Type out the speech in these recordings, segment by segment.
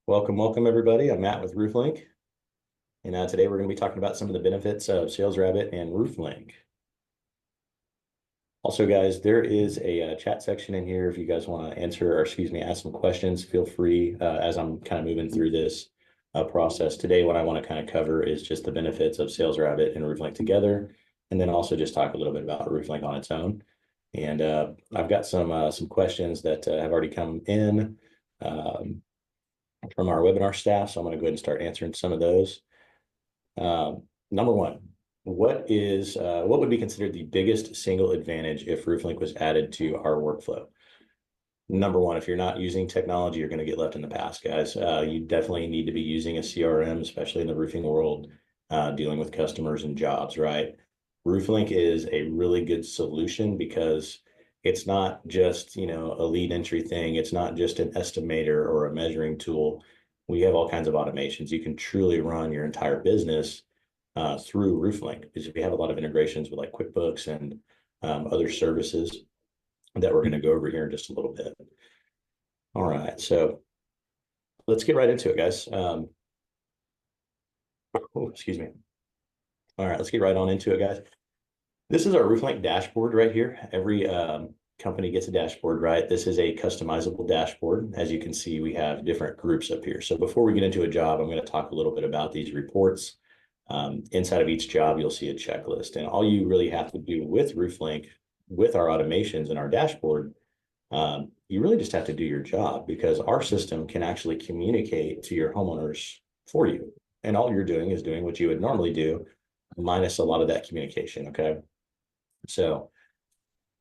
Welcome everybody. I'm Matt with RoofLink, and today we're going to be talking about some of the benefits of SalesRabbit and RoofLink. Also, guys, there is a chat section in here if you guys want to answer or ask some questions. Feel free as I'm kind of moving through this process. Today, what I want to kind of cover is just the benefits of SalesRabbit and RoofLink together, and then also just talk a little bit about RoofLink on its own. And I've got some questions that have already come in. From our webinar staff. So I'm going to go ahead and start answering some of those. Number one, what would be considered the biggest single advantage if RoofLink was added to our workflow? Number one, if you're not using technology, you're going to get left in the past, guys. You definitely need to be using a CRM, especially in the roofing world, dealing with customers and jobs, right? RoofLink is a really good solution because it's not just, a lead entry thing. It's not just an estimator or a measuring tool. We have all kinds of automations. You can truly run your entire business through RoofLink because we have a lot of integrations with like QuickBooks and other services that we're going to go over here in just a little bit. All right, so let's get right into it, guys. Excuse me. All right, let's get right on into it, guys. This is our RoofLink dashboard right here. Every company gets a dashboard, right? This is a customizable dashboard. As you can see, we have different groups up here. So before we get into a job, I'm going to talk a little bit about these reports. Inside of each job, you'll see a checklist. And all you really have to do with RoofLink, with our automations and our dashboard, you really just have to do your job because our system can actually communicate to your homeowners for you. And all you're doing is doing what you would normally do, minus a lot of that communication, okay? So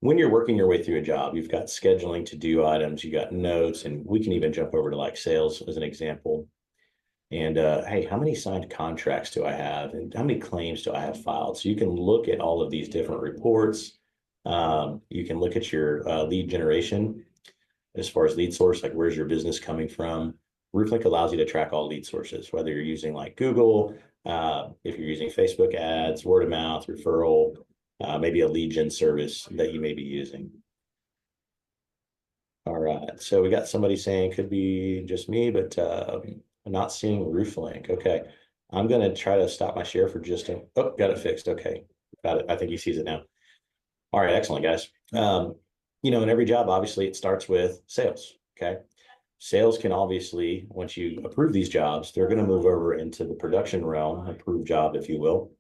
when you're working your way through a job, you've got scheduling to do items, you got notes, and we can even jump over to like sales as an example. And hey, how many signed contracts do I have? And how many claims do I have filed? So you can look at all of these different reports. You can look at your lead generation as far as lead source, like where's your business coming from? RoofLink allows you to track all lead sources, whether you're using like Google, if you're using Facebook ads, word of mouth, referral, maybe a lead gen service that you may be using. All right, so we got somebody saying could be just me, but I'm not seeing RoofLink. Okay, I'm going to try to stop my share for just a, oh, got it fixed. Okay, got it. I think he sees it now. All right, excellent, guys. In every job, obviously, it starts with sales. Okay. Sales can obviously, once you approve these jobs, they're going to move over into the production realm, approved job, if you will.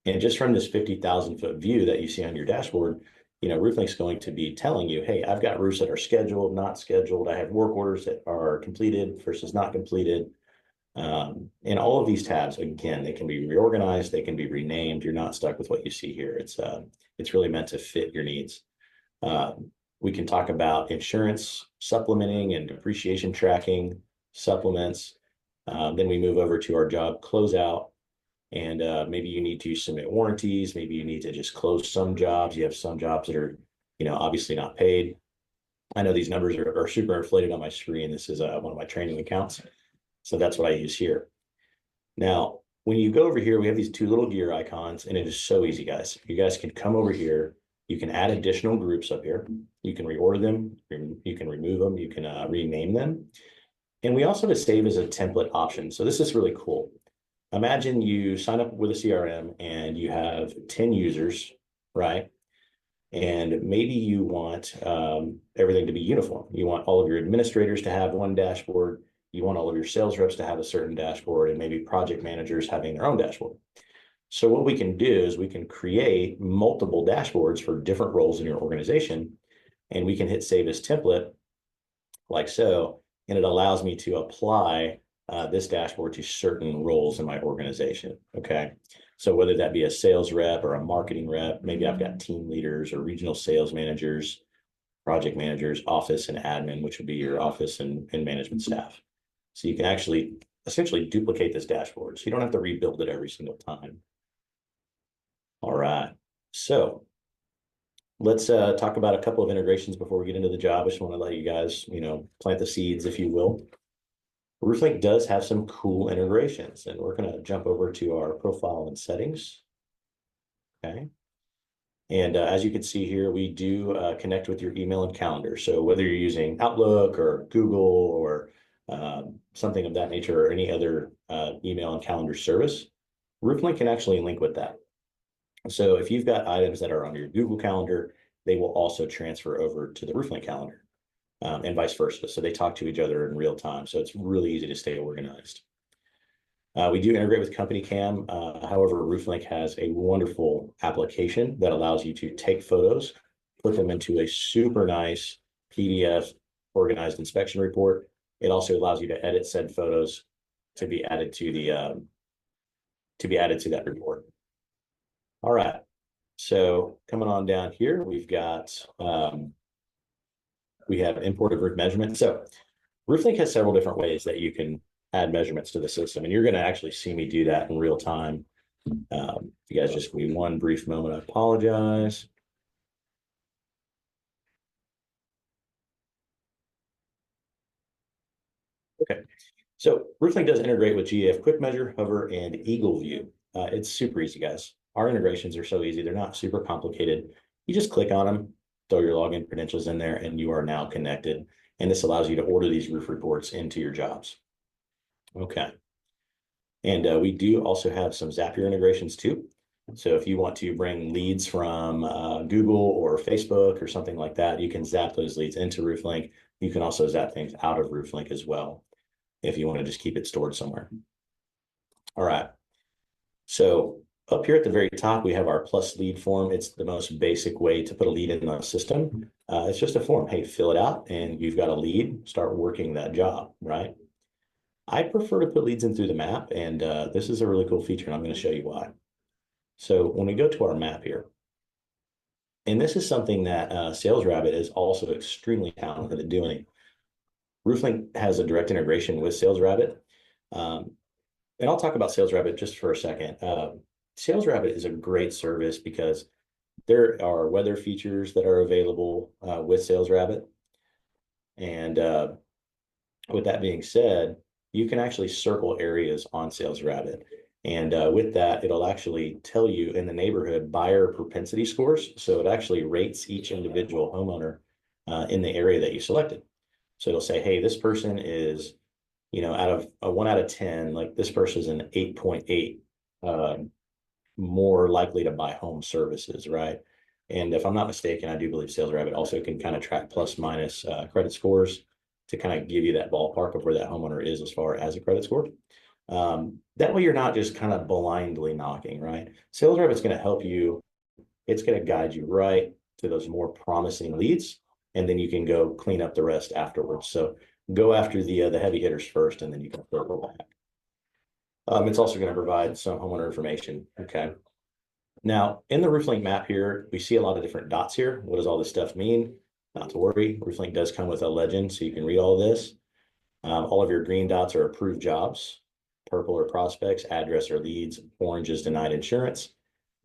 And just from this 50,000 foot view that you see on your dashboard, RoofLink's going to be telling you, hey, I've got roofs that are scheduled, not scheduled. I have work orders that are completed versus not completed. And all of these tabs, again, they can be reorganized, they can be renamed. You're not stuck with what you see here. It's really meant to fit your needs. We can talk about insurance supplementing and depreciation tracking supplements. Then we move over to our job closeout. And maybe you need to submit warranties. Maybe you need to just close some jobs. You have some jobs that are, obviously not paid. I know these numbers are super inflated on my screen. This is one of my training accounts. So that's what I use here. Now, when you go over here, we have these two little gear icons, and it is so easy, guys. You guys can come over here. You can add additional groups up here. You can reorder them. You can remove them. You can rename them. And we also have a save as a template option. So this is really cool. Imagine you sign up with a CRM and you have 10 users, right? And maybe you want everything to be uniform. You want all of your administrators to have one dashboard. You want all of your sales reps to have a certain dashboard, and maybe project managers having their own dashboard. So what we can do is we can create multiple dashboards for different roles in your organization, and we can hit save as template like so, and it allows me to apply this dashboard to certain roles in my organization. Okay. So whether that be a sales rep or a marketing rep, maybe I've got team leaders or regional sales managers, project managers, office and admin, which would be your office and management staff. So you can actually essentially duplicate this dashboard. So you don't have to rebuild it every single time. All right. So let's talk about a couple of integrations before we get into the job. I just want to let you guys, plant the seeds, if you will. RoofLink does have some cool integrations, and we're going to jump over to our profile and settings. Okay. And as you can see here, we do connect with your email and calendar. So whether you're using Outlook or Google or something of that nature, or any other email and calendar service, RoofLink can actually link with that. So if you've got items that are on your Google Calendar, they will also transfer over to the RoofLink calendar, and vice versa. So they talk to each other in real time. So it's really easy to stay organized. We do integrate with Company Cam. However, RoofLink has a wonderful application that allows you to take photos, put them into a super nice PDF organized inspection report. It also allows you to edit said photos to be added to that report. All right. So coming on down here, we've got we have imported roof measurement. So RoofLink has several different ways that you can add measurements to the system, and you're going to actually see me do that in real time. You guys just give me one brief moment. I apologize. Okay, so RoofLink does integrate with GAF Quick Measure, Hover, and Eagle View. It's super easy, guys. Our integrations are so easy. They're not super complicated. You just click on them, throw your login credentials in there, and you are now connected. And this allows you to order these roof reports into your jobs. Okay. And we do also have some Zapier integrations too. So if you want to bring leads from Google or Facebook or something like that, you can zap those leads into RoofLink. You can also zap things out of RoofLink as well, if you want to just keep it stored somewhere. All right. So up here at the very top, we have our plus lead form. It's the most basic way to put a lead in the system. It's just a form. Hey, fill it out and you've got a lead. Start working that job, right? I prefer to put leads in through the map, and this is a really cool feature, and I'm going to show you why. So when we go to our map here, and this is something that SalesRabbit is also extremely talented at doing. RoofLink has a direct integration with SalesRabbit. And I'll talk about SalesRabbit just for a second. SalesRabbit is a great service because there are weather features that are available with SalesRabbit. And with that being said, you can actually circle areas on SalesRabbit. And with that, it'll actually tell you in the neighborhood buyer propensity scores. So it actually rates each individual homeowner in the area that you selected. So it'll say, hey, this person is, out of a 1 out of 10, like this person is an 8.8 more likely to buy home services, right? And if I'm not mistaken, I do believe SalesRabbit also can kind of track plus minus credit scores to kind of give you that ballpark of where that homeowner is as far as a credit score. That way you're not just kind of blindly knocking, right? SalesRabbit's going to help you. It's going to guide you right to those more promising leads, and then you can go clean up the rest afterwards. So go after the heavy hitters first, and then you can circle back. It's also going to provide some homeowner information. Okay. Now, in the RoofLink map here, we see a lot of different dots here. What does all this stuff mean? Not to worry. RoofLink does come with a legend, so you can read all this. All of your green dots are approved jobs. Purple are prospects. Address are leads. Orange is denied insurance.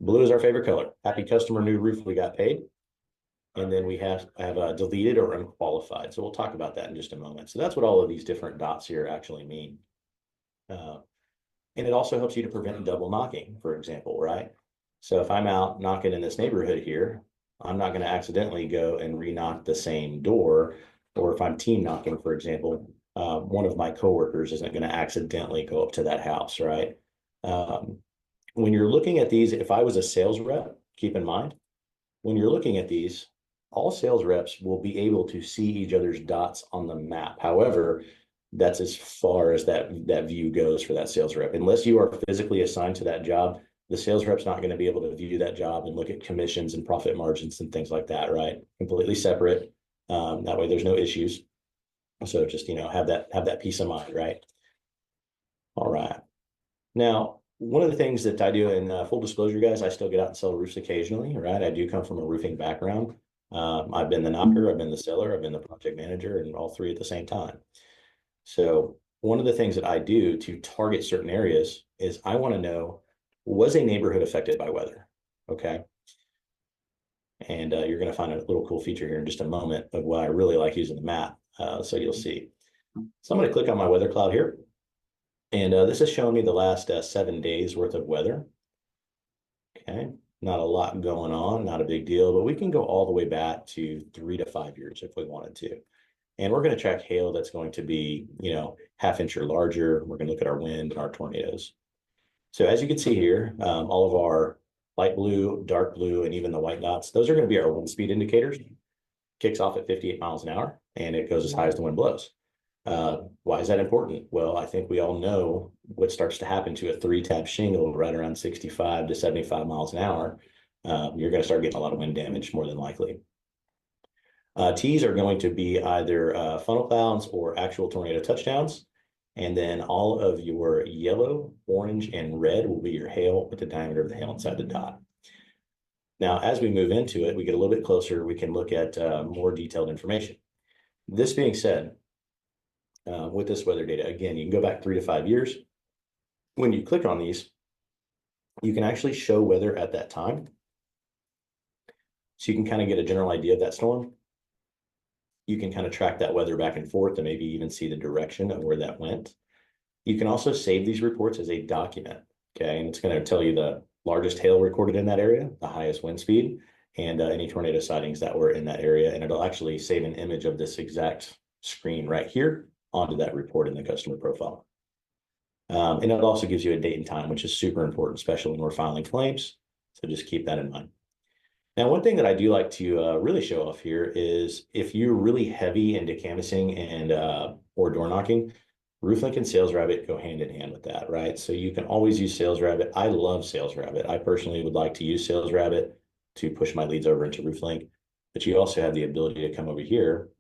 Blue is our favorite color. Happy customer, new roof, we got paid. And then we have deleted or unqualified. So we'll talk about that in just a moment. So that's what all of these different dots here actually mean. And it also helps you to prevent double knocking, for example, right? So if I'm out knocking in this neighborhood here, I'm not going to accidentally go and re-knock the same door. Or if I'm team knocking, for example, one of my coworkers isn't going to accidentally go up to that house, right? When you're looking at these, if I was a sales rep, keep in mind, when you're looking at these, all sales reps will be able to see each other's dots on the map. However, that's as far as that view goes for that sales rep. Unless you are physically assigned to that job, the sales rep's not going to be able to view that job and look at commissions and profit margins and things like that, right? Completely separate. That way there's no issues. So just, have that peace of mind, right? All right. Now, one of the things that I do in full disclosure, guys, I still get out and sell roofs occasionally, right? I do come from a roofing background. I've been the knocker, I've been the seller, I've been the project manager, and all three at the same time. So one of the things that I do to target certain areas is I want to know, was a neighborhood affected by weather? Okay. And you're going to find a little cool feature here in just a moment of what I really like using the map. So you'll see. So I'm going to click on my weather cloud here. And this is showing me the last 7 days worth of weather. Okay. Not a lot going on, not a big deal, but we can go all the way back to 3 to 5 years if we wanted to. And we're going to track hail that's going to be, ½ inch or larger. We're going to look at our wind and our tornadoes. So as you can see here, all of our light blue, dark blue, and even the white dots, those are going to be our wind speed indicators. Kicks off at 58 miles an hour, and it goes as high as the wind blows. Why is that important? Well, I think we all know what starts to happen to a 3-tab shingle right around 65 to 75 miles an hour. You're going to start getting a lot of wind damage, more than likely. T's are going to be either funnel clouds or actual tornado touchdowns. And then all of your yellow, orange, and red will be your hail with the diameter of the hail inside the dot. Now, as we move into it, we get a little bit closer, we can look at more detailed information. This being said, with this weather data, again, you can go back 3 to 5 years. When you click on these, you can actually show weather at that time. So you can kind of get a general idea of that storm. You can kind of track that weather back and forth and maybe even see the direction of where that went. You can also save these reports as a document, okay? And it's going to tell you the largest hail recorded in that area, the highest wind speed, and any tornado sightings that were in that area. And it'll actually save an image of this exact screen right here onto that report in the customer profile. And it also gives you a date and time, which is super important, especially when we're filing claims. So just keep that in mind. Now, one thing that I do like to really show off here is if you're really heavy into canvassing and or door knocking, RoofLink and SalesRabbit go hand in hand with that, right? So you can always use SalesRabbit. I love SalesRabbit. I personally would like to use SalesRabbit to push my leads over into RoofLink, but you also have the ability to come over here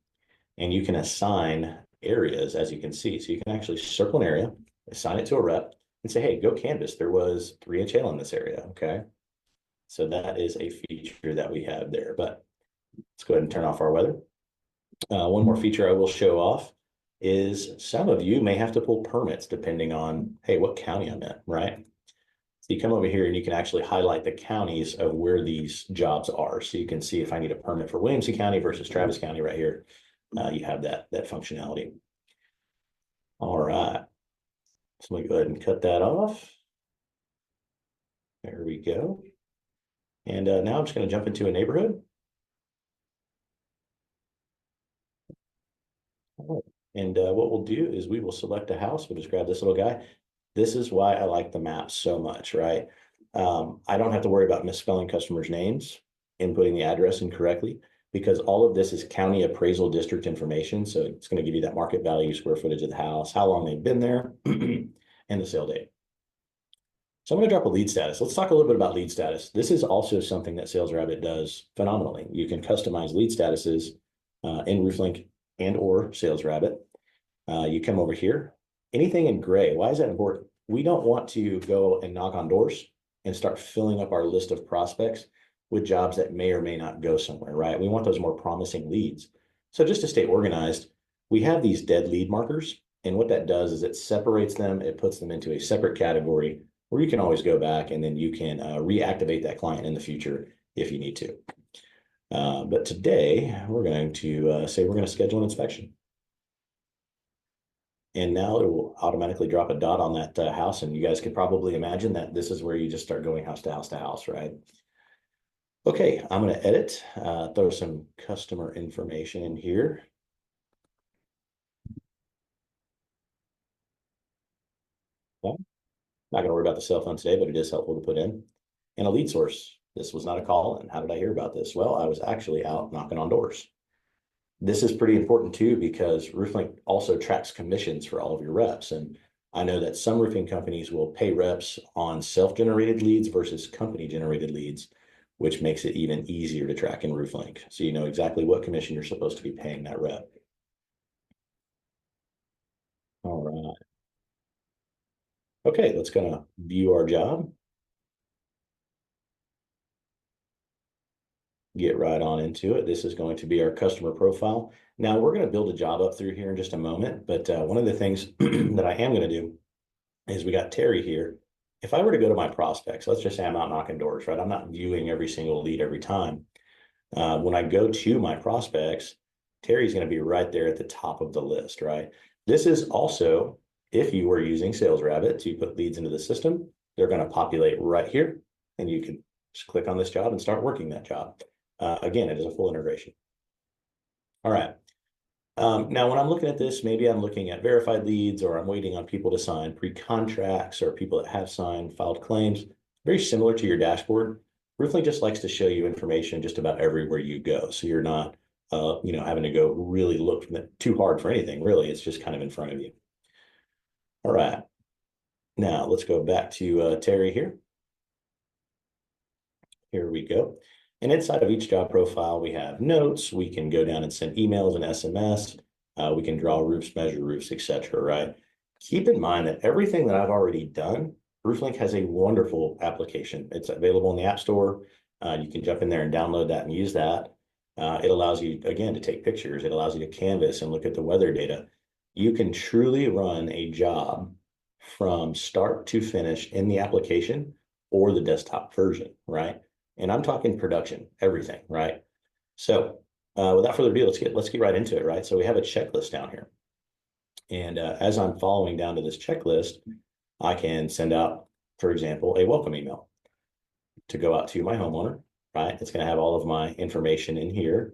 and you can assign areas, as you can see. So you can actually circle an area, assign it to a rep, and say, hey, go canvas. There was 3-inch hail in this area, okay? So that is a feature that we have there, but let's go ahead and turn off our weather. One more feature I will show off is some of you may have to pull permits depending on, hey, what county I'm in, right? So you come over here and you can actually highlight the counties of where these jobs are. So you can see if I need a permit for Williamson County versus Travis County right here, you have that functionality. All right, so let me go ahead and cut that off. There we go. And now I'm just going to jump into a neighborhood. And what we'll do is we will select a house. We'll just grab this little guy. This is why I like the map so much, right? I don't have to worry about misspelling customers' names, inputting the address incorrectly, because all of this is county appraisal district information. So it's going to give you that market value, square footage of the house, how long they've been there, and the sale date. So I'm going to drop a lead status. Let's talk a little bit about lead status. This is also something that SalesRabbit does phenomenally. You can customize lead statuses in RoofLink and or SalesRabbit. You come over here, anything in gray. Why is that important? We don't want to go and knock on doors and start filling up our list of prospects with jobs that may or may not go somewhere, right? We want those more promising leads. So just to stay organized, we have these dead lead markers. And what that does is it separates them. It puts them into a separate category where you can always go back and then you can reactivate that client in the future if you need to. But today we're going to say we're going to schedule an inspection. And now it will automatically drop a dot on that house. And you guys can probably imagine that this is where you just start going house to house to house, right? Okay, I'm going to edit, throw some customer information in here. Okay. Not going to worry about the cell phone today, but it is helpful to put in. And a lead source. This was not a call. And how did I hear about this? Well, I was actually out knocking on doors. This is pretty important too, because RoofLink also tracks commissions for all of your reps. And I know that some roofing companies will pay reps on self-generated leads versus company-generated leads, which makes it even easier to track in RoofLink. So you know exactly what commission you're supposed to be paying that rep. All right. Okay, let's kind of view our job. Get right on into it. This is going to be our customer profile. Now we're going to build a job up through here in just a moment, but one of the things that I am going to do is we got Terry here. If I were to go to my prospects, let's just say I'm out knocking doors, right? I'm not viewing every single lead every time. When I go to my prospects, Terry's going to be right there at the top of the list, right? This is also, if you were using SalesRabbit to put leads into the system, they're going to populate right here, and you can just click on this job and start working that job. Again, it is a full integration. All right. Now, when I'm looking at this, maybe I'm looking at verified leads, or I'm waiting on people to sign pre-contracts, or people that have signed filed claims. Very similar to your dashboard. RoofLink just likes to show you information just about everywhere you go. So you're not, having to go really look too hard for anything, really. It's just kind of in front of you. All right. Now let's go back to Terry here. Here we go. And inside of each job profile, we have notes. We can go down and send emails and SMS. We can draw roofs, measure roofs, etc. Right? Keep in mind that everything that I've already done, RoofLink has a wonderful application. It's available in the App Store. You can jump in there and download that and use that. It allows you, again, to take pictures. It allows you to canvas and look at the weather data. You can truly run a job from start to finish in the application or the desktop version, right? And I'm talking production, everything, right? So without further ado, let's get right into it, right? So we have a checklist down here. And as I'm following down to this checklist, I can send out, for example, a welcome email to go out to my homeowner, right? It's going to have all of my information in here.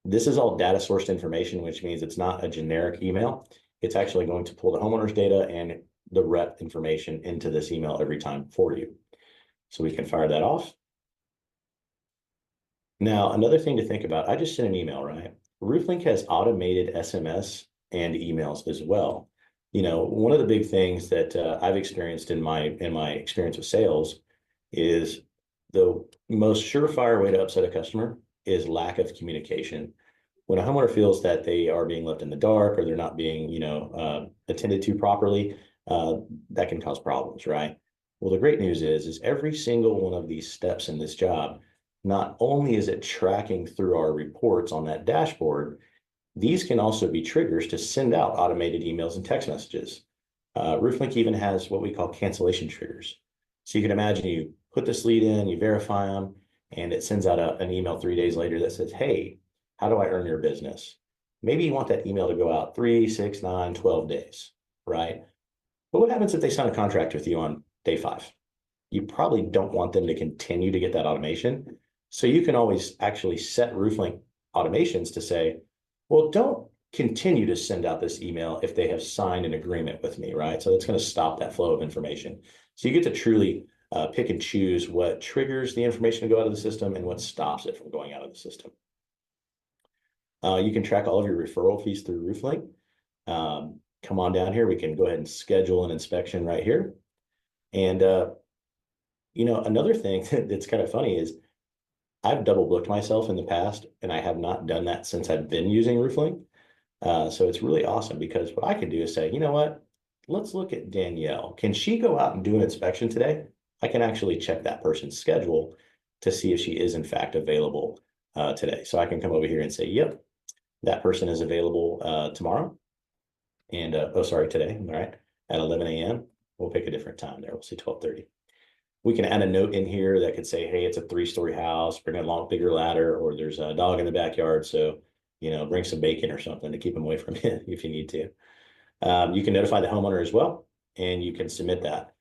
This is all data sourced information, which means it's not a generic email. It's actually going to pull the homeowner's data and the rep information into this email every time for you. So we can fire that off. Now, another thing to think about, I just sent an email, right? RoofLink has automated SMS and emails as well. One of the big things that I've experienced in my experience with sales is the most surefire way to upset a customer is lack of communication. When a homeowner feels that they are being left in the dark, or they're not being, attended to properly, that can cause problems, right? Well, the great news is every single one of these steps in this job, not only is it tracking through our reports on that dashboard, these can also be triggers to send out automated emails and text messages. RoofLink even has what we call cancellation triggers. So you can imagine you put this lead in, you verify them, and it sends out an email 3 days later that says, hey, how do I earn your business? Maybe you want that email to go out 3, 6, 9, 12 days, right? But what happens if they sign a contract with you on day 5? You probably don't want them to continue to get that automation. So you can always actually set RoofLink automations to say, well, don't continue to send out this email if they have signed an agreement with me, right? So that's going to stop that flow of information. So you get to truly pick and choose what triggers the information to go out of the system and what stops it from going out of the system. You can track all of your referral fees through RoofLink. Come on down here. We can go ahead and schedule an inspection right here. And, another thing that's kind of funny is I've double booked myself in the past, and I have not done that since I've been using RoofLink. So it's really awesome because what I can do is say, you know what, let's look at Danielle. Can she go out and do an inspection today? I can actually check that person's schedule to see if she is in fact available today. So I can come over here and say, yep, that person is available tomorrow. And, today, all right, at 11 a.m. We'll pick a different time there. We'll say 12:30. We can add a note in here that could say, hey, it's a 3-story house, bring a long, bigger ladder, or there's a dog in the backyard. So, bring some bacon or something to keep them away from it if you need to. You can notify the homeowner as well, and you can submit that.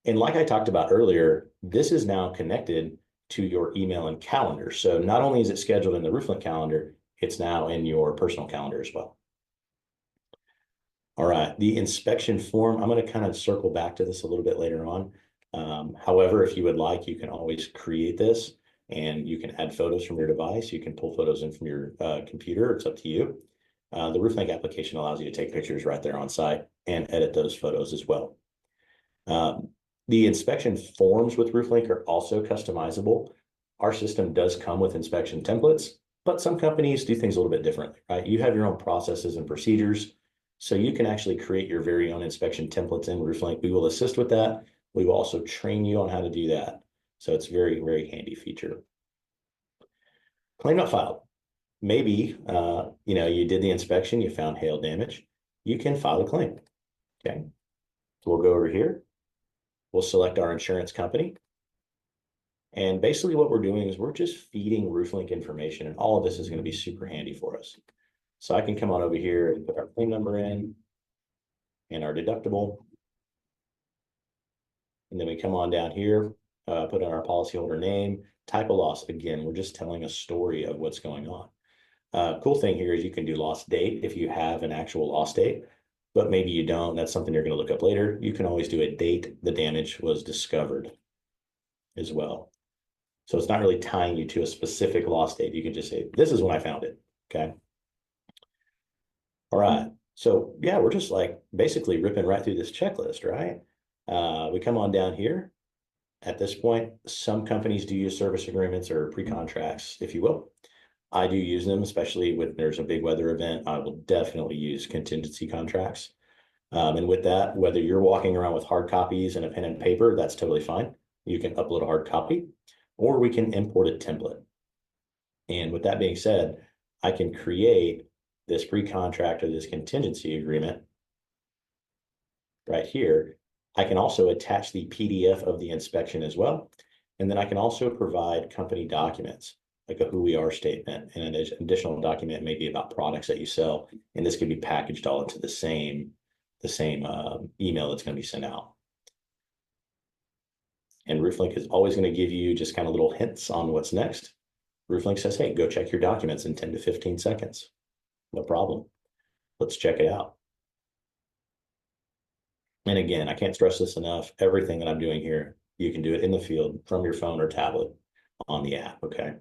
And like I talked about earlier, this is now connected to your email and calendar. So not only is it scheduled in the RoofLink calendar, it's now in your personal calendar as well. All right, the inspection form, I'm going to kind of circle back to this a little bit later on. However, if you would like, you can always create this, and you can add photos from your device. You can pull photos in from your computer. It's up to you. The RoofLink application allows you to take pictures right there on site and edit those photos as well. The inspection forms with RoofLink are also customizable. Our system does come with inspection templates, but some companies do things a little bit differently, right? You have your own processes and procedures, so you can actually create your very own inspection templates in RoofLink. We will assist with that. We will also train you on how to do that. So it's very, very handy feature. Claim not filed. Maybe, you did the inspection, you found hail damage. You can file a claim, okay? So we'll go over here. We'll select our insurance company. And basically what we're doing is we're just feeding RoofLink information, and all of this is going to be super handy for us. So I can come on over here and put our claim number in and our deductible. And then we come on down here, put in our policyholder name, type of loss. Again, we're just telling a story of what's going on. Cool thing here is you can do lost date if you have an actual lost date, but maybe you don't. That's something you're going to look up later. You can always do a date the damage was discovered as well. So it's not really tying you to a specific lost date. You can just say, this is when I found it. Okay. All right. So yeah, we're just like basically ripping right through this checklist, right? We come on down here. At this point, some companies do use service agreements or pre-contracts, if you will. I do use them, especially when there's a big weather event. I will definitely use contingency contracts. And with that, whether you're walking around with hard copies and a pen and paper, that's totally fine. You can upload a hard copy, or we can import a template. And with that being said, I can create this pre-contract or this contingency agreement right here. I can also attach the PDF of the inspection as well. And then I can also provide company documents, like a who we are statement, and an additional document maybe about products that you sell. And this can be packaged all into the same email that's going to be sent out. And RoofLink is always going to give you just kind of little hints on what's next. RoofLink says, hey, go check your documents in 10 to 15 seconds. No problem. Let's check it out. And again, I can't stress this enough. Everything that I'm doing here, you can do it in the field from your phone or tablet on the app, okay?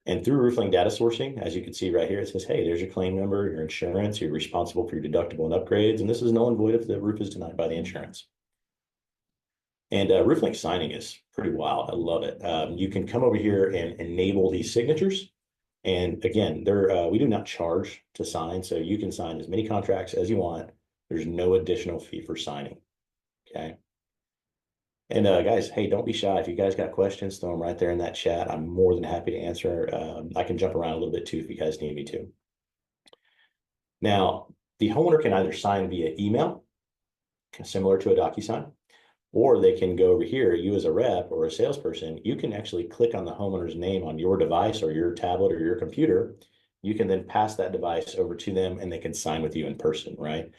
And through RoofLink data sourcing, as you can see right here, it says, hey, there's your claim number, your insurance, you're responsible for your deductible and upgrades, and this is null and void if the roof is denied by the insurance. And RoofLink signing is pretty wild. I love it. You can come over here and enable these signatures. And again, we do not charge to sign, so you can sign as many contracts as you want. There's no additional fee for signing, okay? And guys, hey, don't be shy. If you guys got questions, throw them right there in that chat. I'm more than happy to answer. I can jump around a little bit too if you guys need me to. Now, the homeowner can either sign via email, similar to a DocuSign, or they can go over here. You as a rep or a salesperson, you can actually click on the homeowner's name on your device or your tablet or your computer. You can then pass that device over to them and they can sign with you in person, right?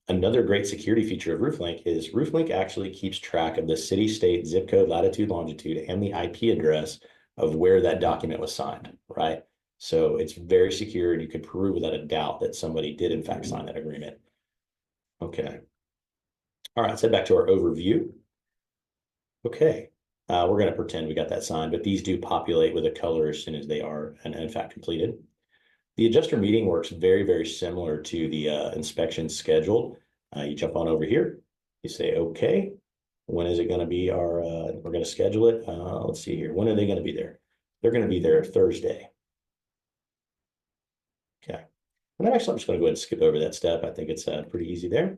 Another great security feature of RoofLink is RoofLink actually keeps track of the city, state, zip code, latitude, longitude, and the IP address of where that document was signed, right? So it's very secure and you can prove without a doubt that somebody did in fact sign that agreement. Okay. All right, let's head back to our overview. Okay, we're going to pretend we got that signed, but these do populate with a color as soon as they are in fact completed. The adjuster meeting works very, very similar to the inspection scheduled. You jump on over here, you say, okay, when is it going to be we're going to schedule it. Let's see here. When are they going to be there? They're going to be there Thursday. Okay. And then actually, I'm just going to go ahead and skip over that step. I think it's pretty easy there.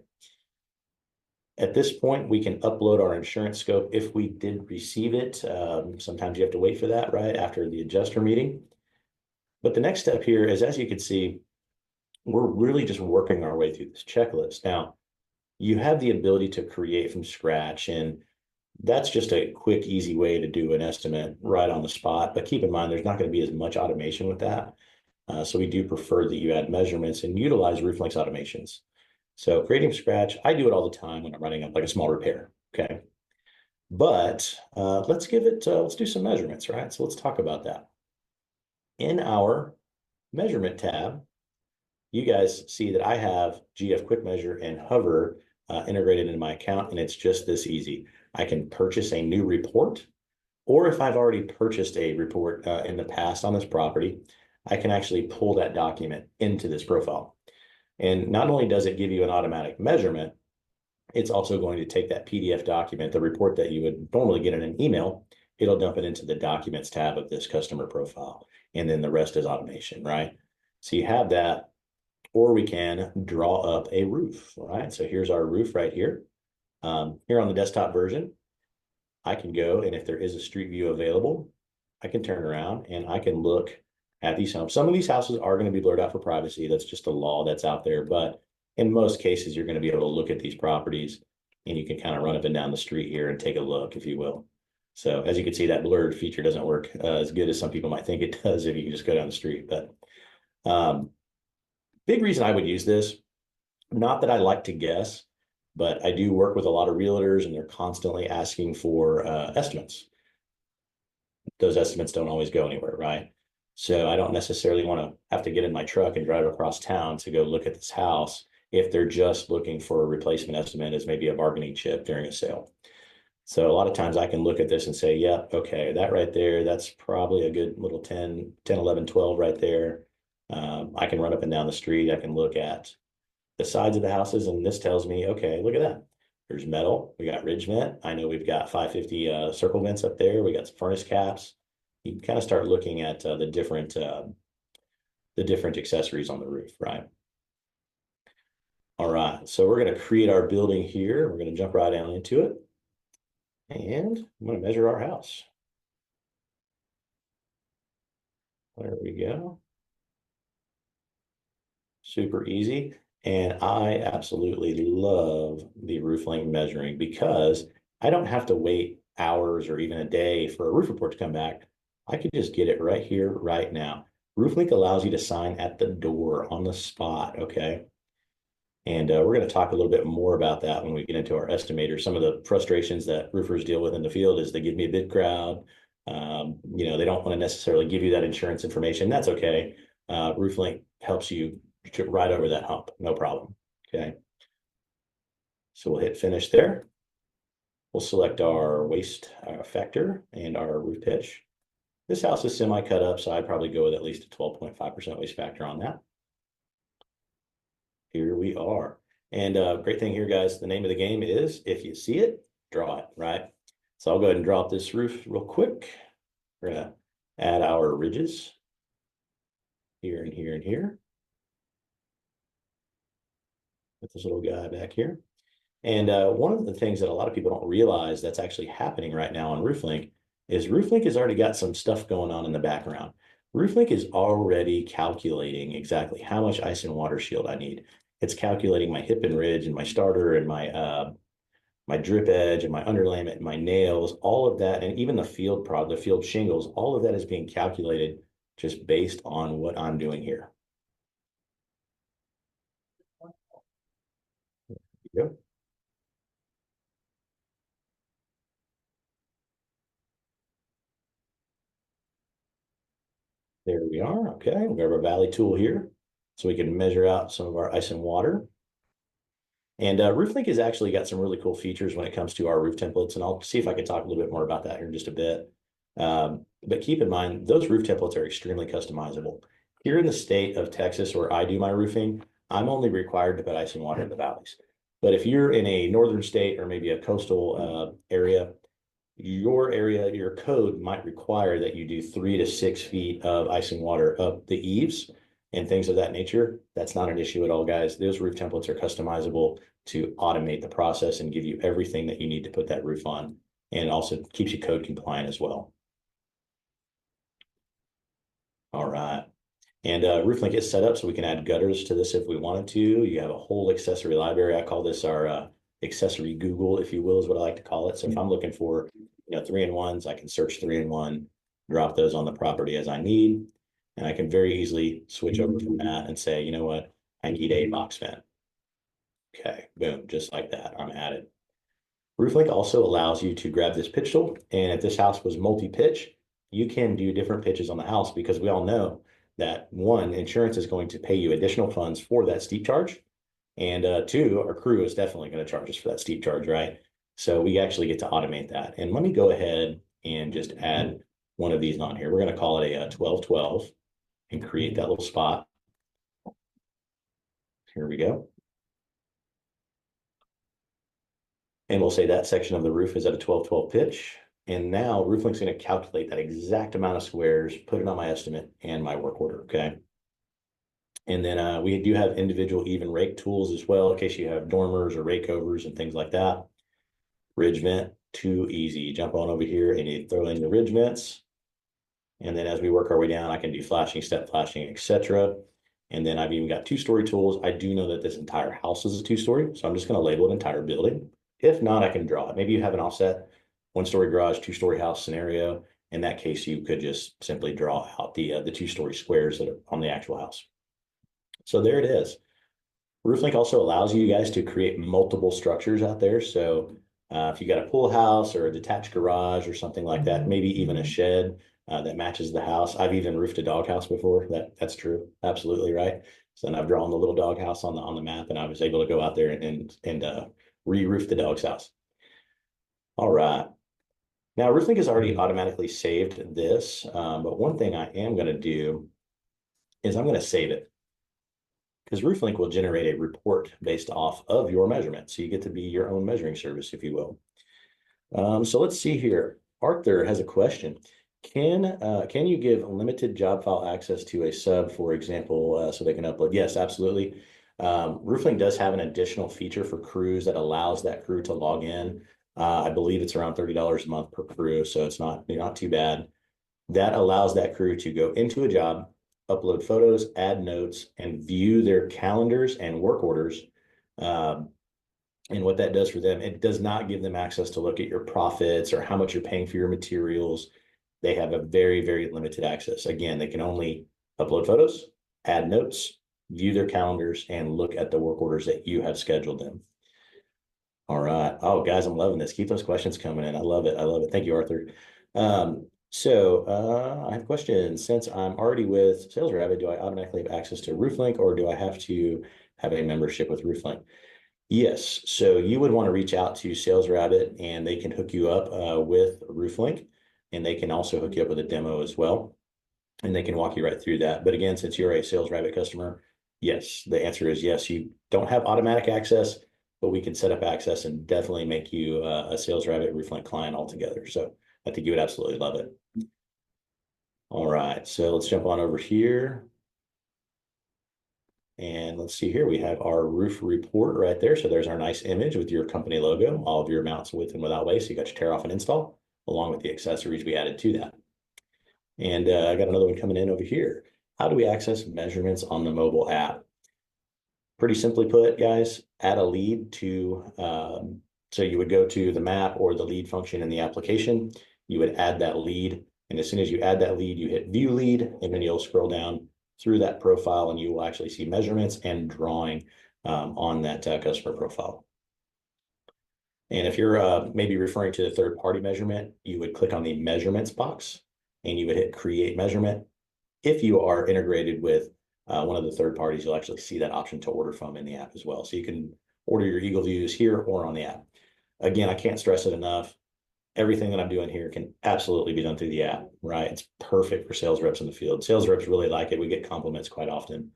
At this point, we can upload our insurance scope if we did receive it. Sometimes you have to wait for that, right, after the adjuster meeting. But the next step here is, as you can see, we're really just working our way through this checklist. Now, you have the ability to create from scratch, and that's just a quick, easy way to do an estimate right on the spot. But keep in mind, there's not going to be as much automation with that. So we do prefer that you add measurements and utilize RoofLink's automations. So creating from scratch, I do it all the time when I'm running up like a small repair, okay? But let's do some measurements, right? So let's talk about that. In our measurement tab, you guys see that I have GF Quick Measure and Hover integrated into my account, and it's just this easy. I can purchase a new report, or if I've already purchased a report in the past on this property, I can actually pull that document into this profile. And not only does it give you an automatic measurement, it's also going to take that PDF document, the report that you would normally get in an email, it'll dump it into the documents tab of this customer profile. And then the rest is automation, right? So you have that, or we can draw up a roof, right? So here's our roof right here. Here on the desktop version, I can go, and if there is a street view available, I can turn around and I can look at these homes. Some of these houses are going to be blurred out for privacy. That's just a law that's out there. But in most cases, you're going to be able to look at these properties and you can kind of run up and down the street here and take a look, if you will. So as you can see, that blurred feature doesn't work as good as some people might think it does if you can just go down the street. But big reason I would use this, not that I like to guess, but I do work with a lot of realtors and they're constantly asking for estimates. Those estimates don't always go anywhere, right? So I don't necessarily want to have to get in my truck and drive across town to go look at this house if they're just looking for a replacement estimate as maybe a bargaining chip during a sale. So a lot of times I can look at this and say, yeah, okay, that right there, that's probably a good little 10, 11, 12 right there. I can run up and down the street. I can look at the sides of the houses, and this tells me, okay, look at that. There's metal. We got ridge vent. I know we've got 550 circle vents up there. We got some furnace caps. You can kind of start looking at the different accessories on the roof, right? All right, so we're going to create our building here. We're going to jump right down into it. And I'm going to measure our house. There we go. Super easy. And I absolutely love the RoofLink measuring because I don't have to wait hours or even a day for a roof report to come back. I can just get it right here, right now. RoofLink allows you to sign at the door on the spot, okay? And we're going to talk a little bit more about that when we get into our estimator. Some of the frustrations that roofers deal with in the field is they give me a bid crowd. They don't want to necessarily give you that insurance information. That's okay. RoofLink helps you right over that hump, no problem. Okay. So we'll hit finish there. We'll select our waste factor and our roof pitch. This house is semi cut up, so I'd probably go with at least a 12.5% waste factor on that. Here we are. And great thing here, guys, the name of the game is if you see it, draw it, right? So I'll go ahead and draw up this roof real quick. We're gonna add our ridges here and here and here. With this little guy back here. And one of the things that a lot of people don't realize that's actually happening right now on RoofLink is RoofLink has already got some stuff going on in the background. RoofLink is already calculating exactly how much ice and water shield I need. It's calculating my hip and ridge and my starter and my drip edge and my underlayment and my nails, all of that, and even the field shingles, all of that is being calculated just based on what I'm doing here. There you go. There we are. Okay, we have our valley tool here, so we can measure out some of our ice and water. And RoofLink has actually got some really cool features when it comes to our roof templates, and I'll see if I can talk a little bit more about that here in just a bit. But keep in mind, those roof templates are extremely customizable. Here in the state of Texas, where I do my roofing, I'm only required to put ice and water in the valleys. But if you're in a northern state or maybe a coastal area, your code might require that you do 3 to 6 feet of ice and water up the eaves and things of that nature. That's not an issue at all, guys. Those roof templates are customizable to automate the process and give you everything that you need to put that roof on, and also keeps you code compliant as well. All right. And RoofLink is set up so we can add gutters to this if we wanted to. You have a whole accessory library. I call this our accessory Google, if you will, is what I like to call it. So if I'm looking for 3-in-1s, I can search 3-in-1, drop those on the property as I need, and I can very easily switch over from that and say, you know what, I need a box vent. Okay, boom, just like that, I'm added. RoofLink also allows you to grab this pitch tool, and if this house was multi-pitch, you can do different pitches on the house, because we all know that 1, insurance is going to pay you additional funds for that steep charge. And 2, our crew is definitely going to charge us for that steep charge, right? So we actually get to automate that. And let me go ahead and just add one of these on here. We're going to call it a 1212 and create that little spot. Here we go. And we'll say that section of the roof is at a 1212 pitch. And now RoofLink's going to calculate that exact amount of squares, put it on my estimate and my work order, okay? And then we do have individual even rake tools as well, in case you have dormers or rake overs and things like that. Ridge vent, too easy. Jump on over here and you throw in the ridge vents. And then as we work our way down, I can do flashing, step flashing, etc. And then I've even got 2-story tools. I do know that this entire house is a 2-story, so I'm just going to label it entire building. If not, I can draw it. Maybe you have an offset 1-story garage, 2-story house scenario. In that case, you could just simply draw out the 2-story squares that are on the actual house. So there it is. RoofLink also allows you guys to create multiple structures out there. So if you got a pool house or a detached garage or something like that, maybe even a shed, that matches the house. I've even roofed a doghouse before. That's true. Absolutely right. So then I've drawn the little doghouse on the map, and I was able to go out there and re-roof the dog's house. All right. Now, RoofLink has already automatically saved this, but one thing I am going to do is I'm going to save it, because RoofLink will generate a report based off of your measurement. So you get to be your own measuring service, if you will. So let's see here. Arthur has a question. Can you give limited job file access to a sub, for example, so they can upload? Yes, absolutely. RoofLink does have an additional feature for crews that allows that crew to log in. I believe it's around $30 a month per crew, so it's not too bad. That allows that crew to go into a job, upload photos, add notes, and view their calendars and work orders. And what that does for them, it does not give them access to look at your profits or how much you're paying for your materials. They have a very, very limited access. Again, they can only upload photos, add notes, view their calendars, and look at the work orders that you have scheduled them. All right. Oh, guys, I'm loving this. Keep those questions coming in. I love it. I love it. Thank you, Arthur. I have questions. Since I'm already with SalesRabbit, do I automatically have access to RoofLink, or do I have to have a membership with RoofLink? Yes. So you would want to reach out to SalesRabbit, and they can hook you up with RoofLink, and they can also hook you up with a demo as well, and they can walk you right through that. But again, since you're a SalesRabbit customer, yes, the answer is yes. You don't have automatic access, but we can set up access and definitely make you a SalesRabbit RoofLink client altogether. So I think you would absolutely love it. All right, so let's jump on over here. And let's see here, we have our roof report right there. So there's our nice image with your company logo, all of your amounts with and without waste. So you got your tear off and install, along with the accessories we added to that. And I got another one coming in over here. How do we access measurements on the mobile app? Pretty simply put, guys, add a lead to, so you would go to the map or the lead function in the application. You would add that lead. And as soon as you add that lead, you hit view lead, and then you'll scroll down through that profile, and you will actually see measurements and drawing on that customer profile. And if you're maybe referring to the third-party measurement, you would click on the measurements box, and you would hit create measurement. If you are integrated with one of the third parties, you'll actually see that option to order from in the app as well. So you can order your Eagle Views here or on the app. Again, I can't stress it enough. Everything that I'm doing here can absolutely be done through the app, right? It's perfect for sales reps in the field. Sales reps really like it. We get compliments quite often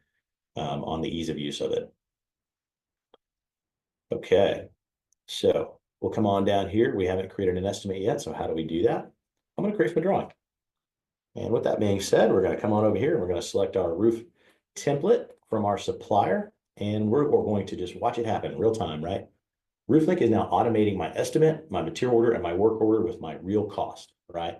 on the ease of use of it. Okay, so we'll come on down here. We haven't created an estimate yet, so how do we do that? I'm going to create my drawing. And with that being said, we're going to come on over here and we're going to select our roof template from our supplier, and we're going to just watch it happen in real time, right? RoofLink is now automating my estimate, my material order, and my work order with my real cost, right?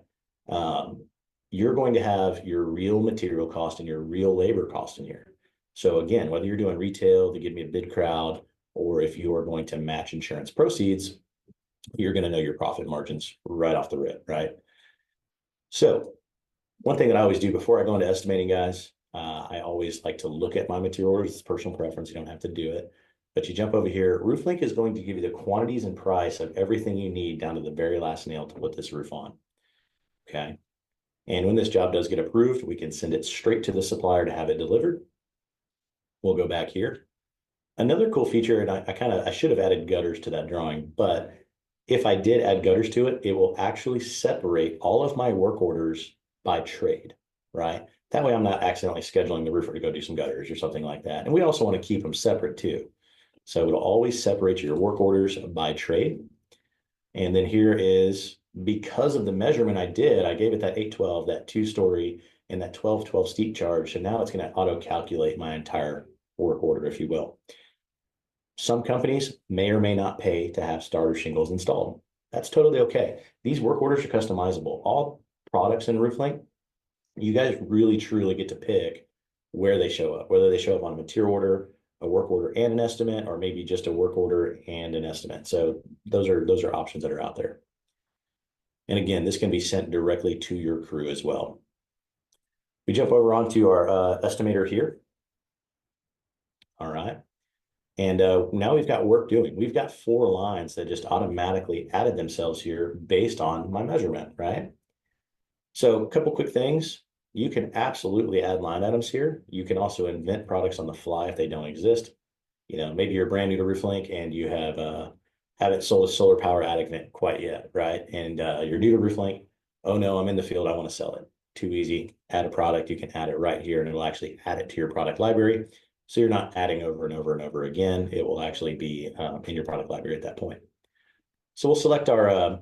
You're going to have your real material cost and your real labor cost in here. So again, whether you're doing retail to give me a bid crowd, or if you are going to match insurance proceeds, you're going to know your profit margins right off the rip, right? So one thing that I always do before I go into estimating, guys, I always like to look at my material orders. It's personal preference. You don't have to do it. But you jump over here, RoofLink is going to give you the quantities and price of everything you need down to the very last nail to put this roof on. Okay. And when this job does get approved, we can send it straight to the supplier to have it delivered. We'll go back here. Another cool feature, and I should have added gutters to that drawing, but if I did add gutters to it, it will actually separate all of my work orders by trade, right? That way I'm not accidentally scheduling the roofer to go do some gutters or something like that. And we also want to keep them separate too. So it'll always separate your work orders by trade. And then here is, because of the measurement I did, I gave it that 812, that 2-story, and that 1212 steep charge. So now it's going to auto calculate my entire work order, if you will. Some companies may or may not pay to have starter shingles installed. That's totally okay. These work orders are customizable. All products in RoofLink, you guys really truly get to pick where they show up, whether they show up on a material order, a work order and an estimate, or maybe just a work order and an estimate. So those are options that are out there. And again, this can be sent directly to your crew as well. We jump over onto our estimator here. All right. And now we've got work doing. We've got 4 lines that just automatically added themselves here based on my measurement, right? So a couple quick things. You can absolutely add line items here. You can also invent products on the fly if they don't exist. Maybe you're brand new to RoofLink and you haven't sold a solar power attic vent quite yet, right? And you're new to RoofLink. Oh no, I'm in the field. I want to sell it. Too easy. Add a product. You can add it right here, and it'll actually add it to your product library. So you're not adding over and over and over again. It will actually be in your product library at that point. So we'll select our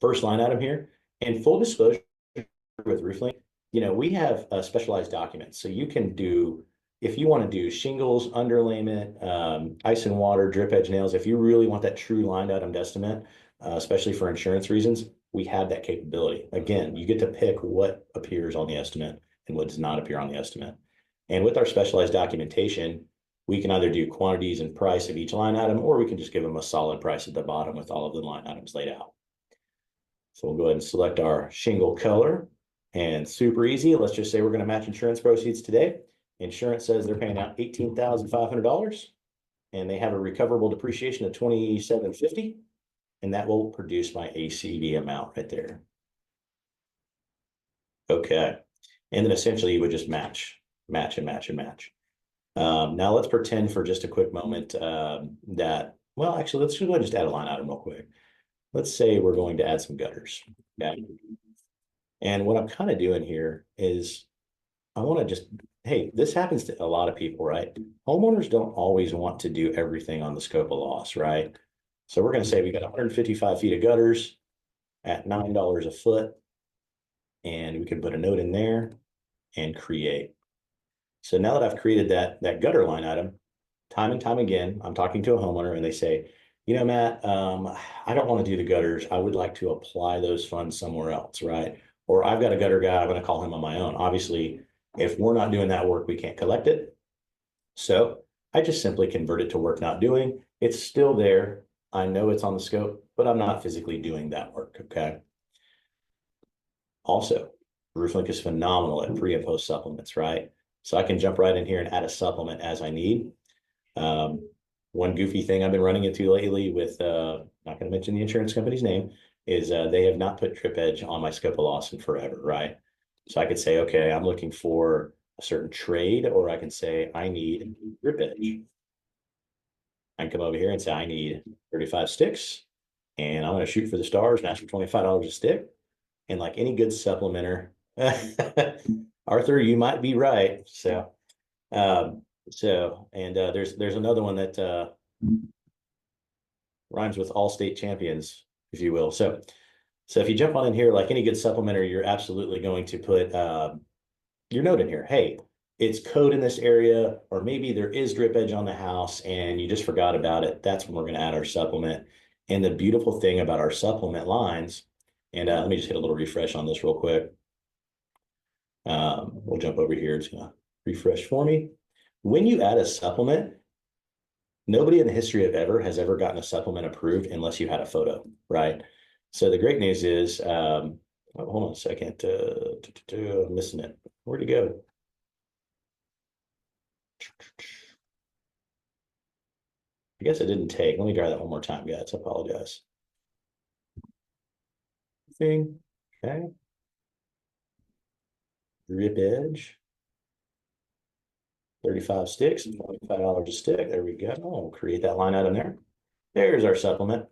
first line item here. And full disclosure with RoofLink, we have specialized documents. So you can do, if you want to do shingles, underlayment, ice and water, drip edge nails, if you really want that true line item estimate, especially for insurance reasons, we have that capability. Again, you get to pick what appears on the estimate and what does not appear on the estimate. And with our specialized documentation, we can either do quantities and price of each line item, or we can just give them a solid price at the bottom with all of the line items laid out. So we'll go ahead and select our shingle color, and super easy. Let's just say we're going to match insurance proceeds today. Insurance says they're paying out $18,500 and they have a recoverable depreciation of $2,750, and that will produce my ACV amount right there. Okay. And then essentially you would just match and match and match. Now let's pretend for just a quick moment that, well, actually, let's go ahead and just add a line item real quick. Let's say we're going to add some gutters. Okay. And what I'm kind of doing here is I want to just, hey, this happens to a lot of people, right? Homeowners don't always want to do everything on the scope of loss, right? So we're going to say we got 155 feet of gutters at $9 a foot. And we can put a note in there and create. So now that I've created that gutter line item, time and time again, I'm talking to a homeowner and they say, Matt, I don't want to do the gutters. I would like to apply those funds somewhere else, right? Or I've got a gutter guy, I'm going to call him on my own. Obviously, if we're not doing that work, we can't collect it. So I just simply convert it to work not doing. It's still there. I know it's on the scope, but I'm not physically doing that work, okay? Also, RoofLink is phenomenal at pre and post supplements, right? So I can jump right in here and add a supplement as I need. One goofy thing I've been running into lately with, not going to mention the insurance company's name, is they have not put drip edge on my scope of loss in forever, right? So I could say, okay, I'm looking for a certain trade, or I can say I need drip edge. I can come over here and say I need 35 sticks, and I'm going to shoot for the stars and ask for $25 a stick. And like any good supplementer, Arthur, you might be right. So, there's another one that rhymes with all state champions, if you will. So if you jump on in here, like any good supplementer, you're absolutely going to put your note in here. Hey, it's code in this area, or maybe there is drip edge on the house and you just forgot about it. That's when we're going to add our supplement. And the beautiful thing about our supplement lines, and let me just hit a little refresh on this real quick. We'll jump over here. It's going to refresh for me. When you add a supplement, nobody in the history of ever has ever gotten a supplement approved unless you had a photo, right? So the great news is, hold on a second, I'm missing it. Where'd it go? I guess it didn't take. Let me try that one more time, guys. I apologize. Thing, okay. Drip edge. 35 sticks, $25 a stick. There we go. I'll create that line item there. There's our supplement.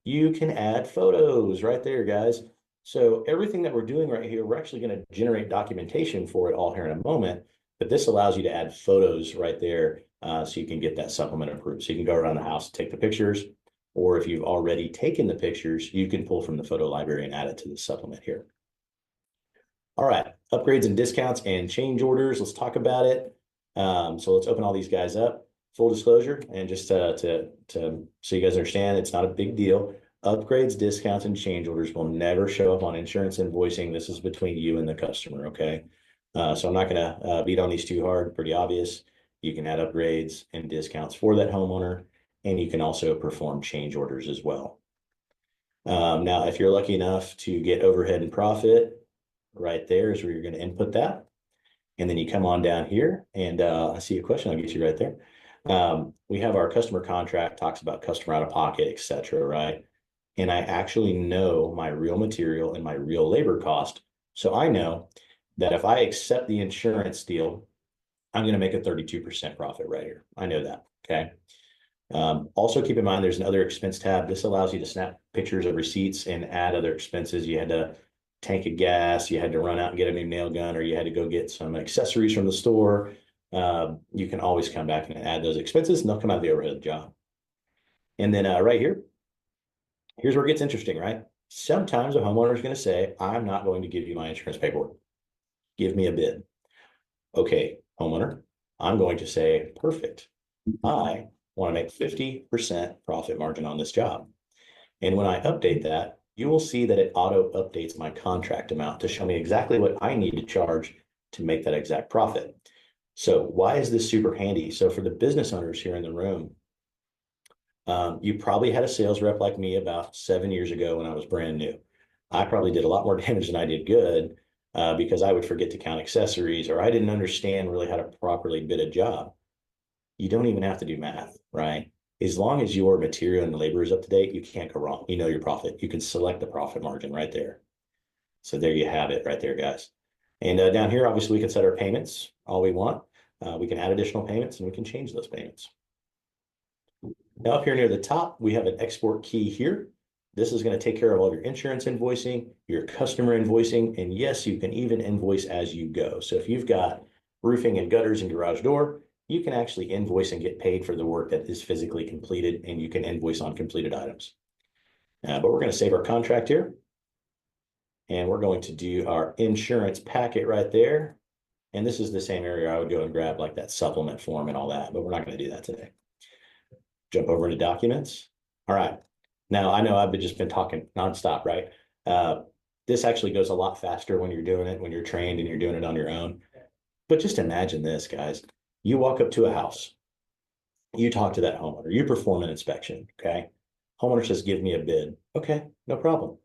You can add photos right there, guys. So everything that we're doing right here, we're actually going to generate documentation for it all here in a moment, but this allows you to add photos right there so you can get that supplement approved. So you can go around the house, take the pictures, or if you've already taken the pictures, you can pull from the photo library and add it to the supplement here. All right, upgrades and discounts and change orders. Let's talk about it. So let's open all these guys up. Full disclosure, and just so you guys understand, it's not a big deal. Upgrades, discounts, and change orders will never show up on insurance invoicing. This is between you and the customer, okay? So I'm not going to beat on these too hard. Pretty obvious. You can add upgrades and discounts for that homeowner, and you can also perform change orders as well. Now, if you're lucky enough to get overhead and profit, right there is where you're going to input that. And then you come on down here, and I see a question. I'll get you right there. We have our customer contract, talks about customer out of pocket, et cetera, right? And I actually know my real material and my real labor cost So I know that if I accept the insurance deal, I'm going to make a 32% profit right here. I know that. Okay. Also keep in mind, there's another expense tab. This allows you to snap pictures of receipts and add other expenses. You had to tank of gas, you had to run out and get a new nail gun, or you had to go get some accessories from the store. You can always come back and add those expenses and they'll come out of the overhead of the job. And then right here, here's where it gets interesting, right? Sometimes a homeowner is going to say, I'm not going to give you my insurance paperwork. Give me a bid. Okay, homeowner, I'm going to say, perfect. I want to make 50% profit margin on this job. And when I update that, you will see that it auto updates my contract amount to show me exactly what I need to charge to make that exact profit. So why is this super handy? So for the business owners here in the room, you probably had a sales rep like me about 7 years ago when I was brand new. I probably did a lot more damage than I did good because I would forget to count accessories, or I didn't understand really how to properly bid a job. You don't even have to do math, right? As long as your material and labor is up to date, you can't go wrong. You know your profit. You can select the profit margin right there. So there you have it right there, guys. And down here, obviously, we can set our payments all we want. We can add additional payments and we can change those payments. Now up here near the top, we have an export key here. This is going to take care of all your insurance invoicing, your customer invoicing, and yes, you can even invoice as you go. So if you've got roofing and gutters and garage door, you can actually invoice and get paid for the work that is physically completed, and you can invoice on completed items. But we're going to save our contract here, and we're going to do our insurance packet right there. And this is the same area I would go and grab like that supplement form and all that, but we're not going to do that today. Jump over into documents. All right. Now, I know I've just been talking nonstop, right? This actually goes a lot faster when you're doing it, when you're trained and you're doing it on your own. But just imagine this, guys. You walk up to a house, you talk to that homeowner, you perform an inspection, okay? Homeowner says, give me a bid. Okay, no problem.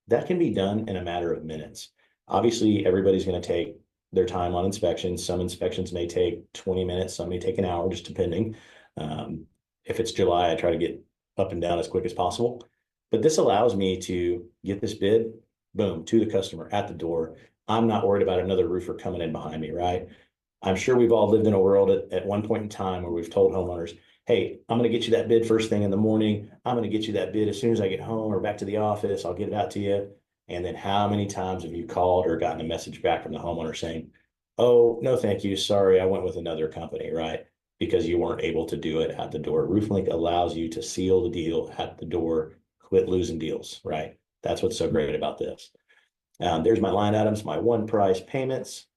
That can be done in a matter of minutes. Obviously, everybody's going to take their time on inspections. Some inspections may take 20 minutes, some may take an hour, just depending. If it's July, I try to get up and down as quick as possible. But this allows me to get this bid, boom, to the customer at the door. I'm not worried about another roofer coming in behind me, right? I'm sure we've all lived in a world at one point in time where we've told homeowners, hey, I'm going to get you that bid first thing in the morning. I'm going to get you that bid as soon as I get home or back to the office. I'll get it out to you. And then how many times have you called or gotten a message back from the homeowner saying, oh, no, thank you. Sorry, I went with another company, right? Because you weren't able to do it at the door. RoofLink allows you to seal the deal at the door, quit losing deals, right? That's what's so great about this. There's my line items, my one price payments,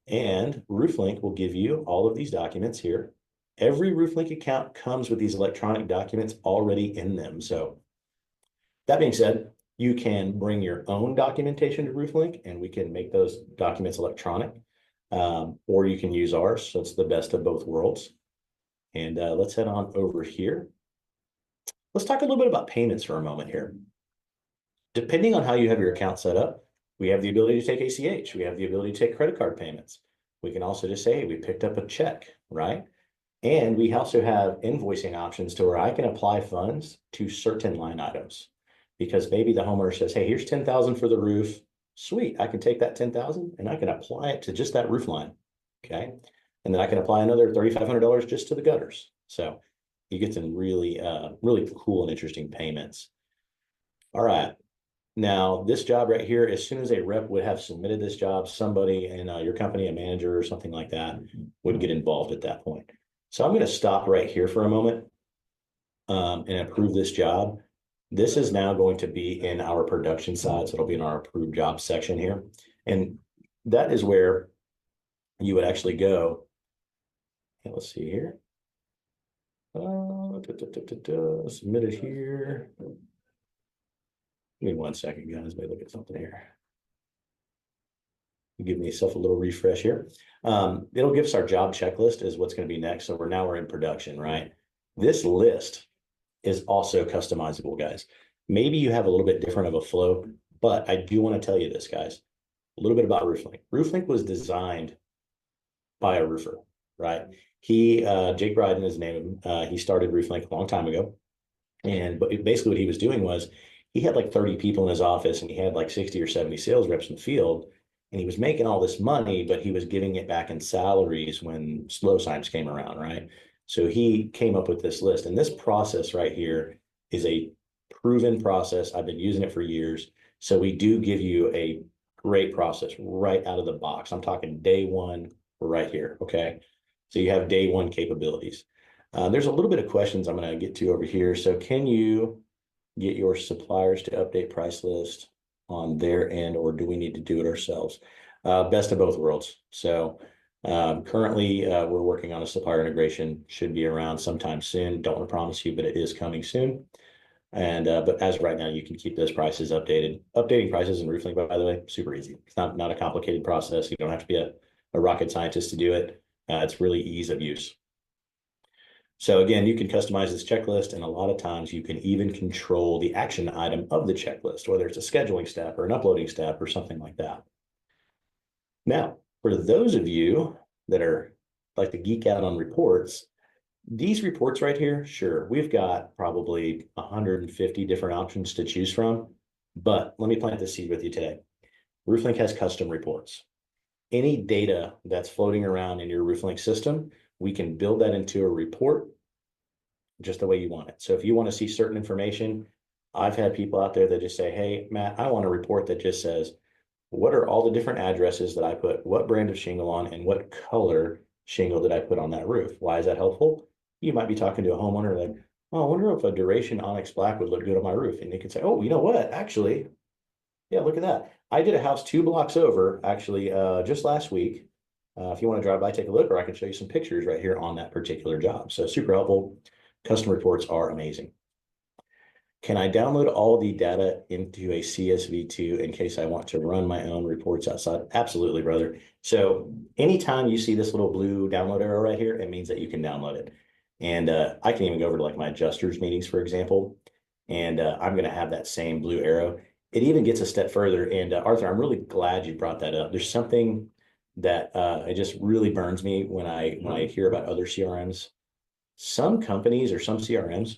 and RoofLink will give you all of these documents here. Every RoofLink account comes with these electronic documents already in them. So that being said, you can bring your own documentation to RoofLink and we can make those documents electronic. Or you can use ours. So it's the best of both worlds. And let's head on over here. Let's talk a little bit about payments for a moment here. Depending on how you have your account set up, we have the ability to take ACH. We have the ability to take credit card payments. We can also just say, hey, we picked up a check, right? And we also have invoicing options to where I can apply funds to certain line items. Because maybe the homeowner says, hey, here's 10,000 for the roof. Sweet, I can take that 10,000 and I can apply it to just that roof line, okay? And then I can apply another $3,500 just to the gutters. So you get some really, really cool and interesting payments. All right, now this job right here, as soon as a rep would have submitted this job, somebody in your company, a manager or something like that, would get involved at that point. So I'm gonna stop right here for a moment and approve this job. This is now going to be in our production side, so it'll be in our approved job section here. And that is where you would actually go. Okay, let's see here. Submit it here. Give me 1 second, guys. Let me look at something here. Give myself a little refresh here. It'll give us our job checklist is what's going to be next. So we're in production, right? This list is also customizable, guys. Maybe you have a little bit different of a flow, but I do want to tell you this, guys, a little bit about RoofLink. RoofLink was designed by a roofer, right? Jake Bryden is his name. He started RoofLink a long time ago. But basically what he was doing was he had like 30 people in his office and he had like 60 or 70 sales reps in the field. and he was making all this money, but he was giving it back in salaries when slow times came around, right? So he came up with this list, and this process right here is a proven process. I've been using it for years. So we do give you a great process right out of the box. I'm talking day one right here. Okay. So you have day one capabilities. There's a little bit of questions I'm going to get to over here. So can you get your suppliers to update price list on their end, or do we need to do it ourselves? Best of both worlds. So currently we're working on a supplier integration, should be around sometime soon. Don't want to promise you, but it is coming soon. And but as of right now, you can keep those prices updated. Updating prices in RoofLink, by the way, super easy. It's not a complicated process. You don't have to be a rocket scientist to do it. It's really ease of use. So again, you can customize this checklist, and a lot of times you can even control the action item of the checklist, whether it's a scheduling step or an uploading step or something like that. Now, for those of you that are like to geek out on reports, these reports right here, sure, we've got probably 150 different options to choose from, but let me plant the seed with you today. RoofLink has custom reports. Any data that's floating around in your RoofLink system, we can build that into a report just the way you want it. So if you want to see certain information, I've had people out there that just say, hey, Matt, I want a report that just says, what are all the different addresses that I put what brand of shingle on and what color shingle did I put on that roof? Why is that helpful? You might be talking to a homeowner like, oh, I wonder if a Duration Onyx Black would look good on my roof. And they can say, oh, you know what? Actually, yeah, look at that. I did a house 2 blocks over, actually, just last week. If you want to drive by, take a look, or I can show you some pictures right here on that particular job. So super helpful. Custom reports are amazing. Can I download all the data into a CSV2 in case I want to run my own reports outside? Absolutely, brother. So anytime you see this little blue download arrow right here, it means that you can download it. And I can even go over to like my adjusters meetings, for example, and I'm going to have that same blue arrow. It even gets a step further. And Arthur, I'm really glad you brought that up. There's something that it just really burns me when I hear about other CRMs. Some companies or some CRMs,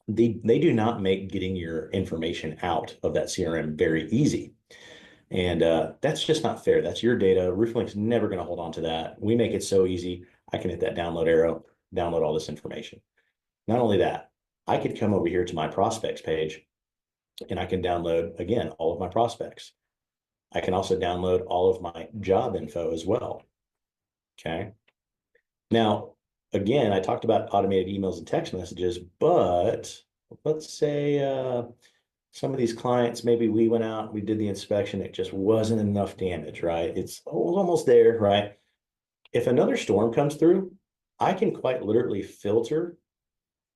they do not make getting your information out of that CRM very easy. And that's just not fair. That's your data. RoofLink's never going to hold on to that. We make it so easy. I can hit that download arrow, download all this information. Not only that, I could come over here to my prospects page and I can download, again, all of my prospects. I can also download all of my job info as well. Okay. Now, again, I talked about automated emails and text messages, but let's say some of these clients, maybe we went out, we did the inspection, it just wasn't enough damage, right? It's almost there, right? If another storm comes through, I can quite literally filter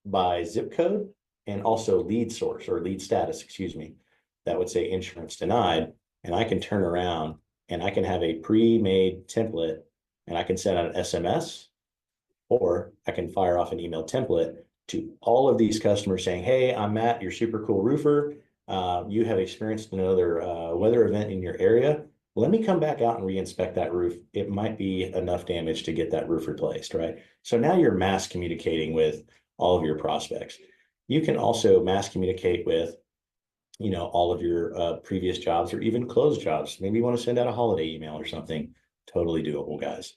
by zip code and also lead source or lead status, excuse me, that would say insurance denied. And I can turn around and I can have a pre-made template and I can send out an SMS, or I can fire off an email template to all of these customers saying, hey, I'm Matt, your super cool roofer. You have experienced another weather event in your area. Let me come back out and re-inspect that roof. It might be enough damage to get that roof replaced, right? So now you're mass communicating with all of your prospects. You can also mass communicate with, you know, all of your previous jobs or even closed jobs. Maybe you want to send out a holiday email or something. Totally doable, guys.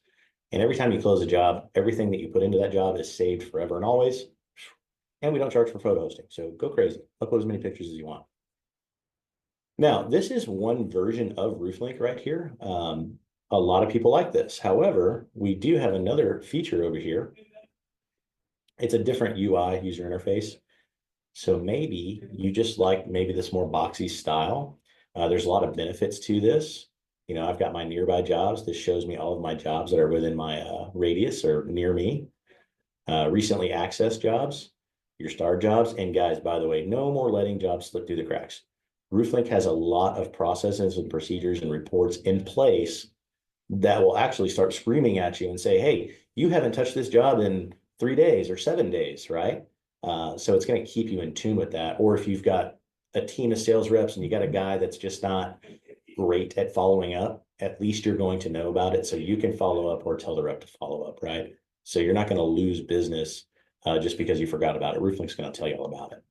And every time you close a job, everything that you put into that job is saved forever and always. And we don't charge for photo hosting. So go crazy. Upload as many pictures as you want. Now, this is one version of RoofLink right here. A lot of people like this. However, we do have another feature over here. It's a different UI, user interface. So maybe you just like maybe this more boxy style. There's a lot of benefits to this. You know, I've got my nearby jobs. This shows me all of my jobs that are within my radius or near me. Recently accessed jobs, your star jobs. And guys, by the way, no more letting jobs slip through the cracks. RoofLink has a lot of processes and procedures and reports in place that will actually start screaming at you and say, hey, you haven't touched this job in 3 days or 7 days, right? So it's going to keep you in tune with that. Or if you've got a team of sales reps and you got a guy that's just not great at following up, at least you're going to know about it so you can follow up or tell the rep to follow up, right? So you're not going to lose business just because you forgot about it. RoofLink's going to tell you all about it.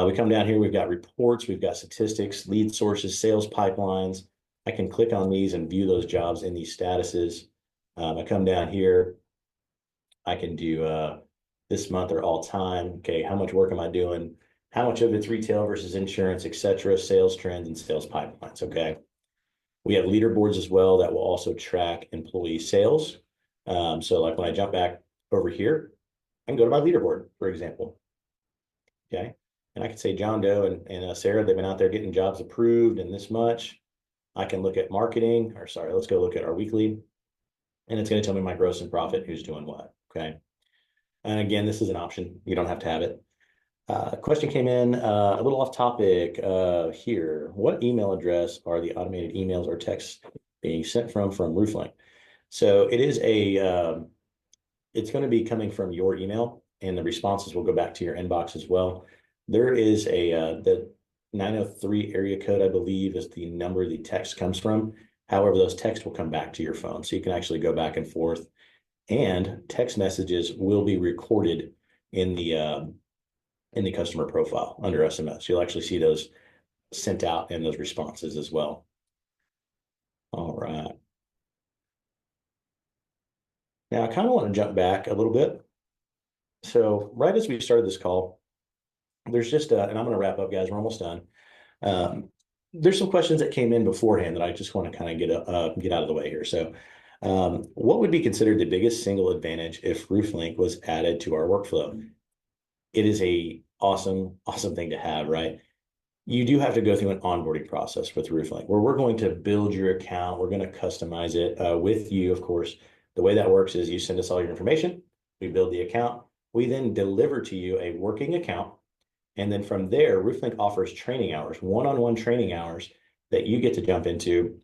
We come down here, we've got reports, we've got statistics, lead sources, sales pipelines. I can click on these and view those jobs in these statuses. I come down here, I can do this month or all time. Okay, how much work am I doing? How much of it's retail versus insurance, etc., sales trends and sales pipelines. Okay. We have leaderboards as well that will also track employee sales. So like when I jump back over here, I can go to my leaderboard, for example. Okay. And I can say John Doe and Sarah, they've been out there getting jobs approved and this much. I can look at marketing, or sorry, let's go look at our weekly. And it's going to tell me my gross and profit, who's doing what. Okay. And again, this is an option. You don't have to have it. Question came in a little off topic here. What email address are the automated emails or texts being sent from RoofLink? So it is it's going to be coming from your email, and the responses will go back to your inbox as well. There is the 903 area code, I believe, is the number the text comes from. However, those texts will come back to your phone. So you can actually go back and forth, and text messages will be recorded in the customer profile under SMS. You'll actually see those sent out in those responses as well. All right. Now, I kind of want to jump back a little bit. So right as we started this call, there's just, and I'm going to wrap up, guys. We're almost done. There's some questions that came in beforehand that I just want to kind of get out of the way here. So what would be considered the biggest single advantage if RoofLink was added to our workflow? It is a awesome thing to have, right? You do have to go through an onboarding process with RoofLink where we're going to build your account. We're going to customize it with you, of course. The way that works is you send us all your information, we build the account, we then deliver to you a working account. And then from there, RoofLink offers training hours, one-on-one training hours that you get to jump into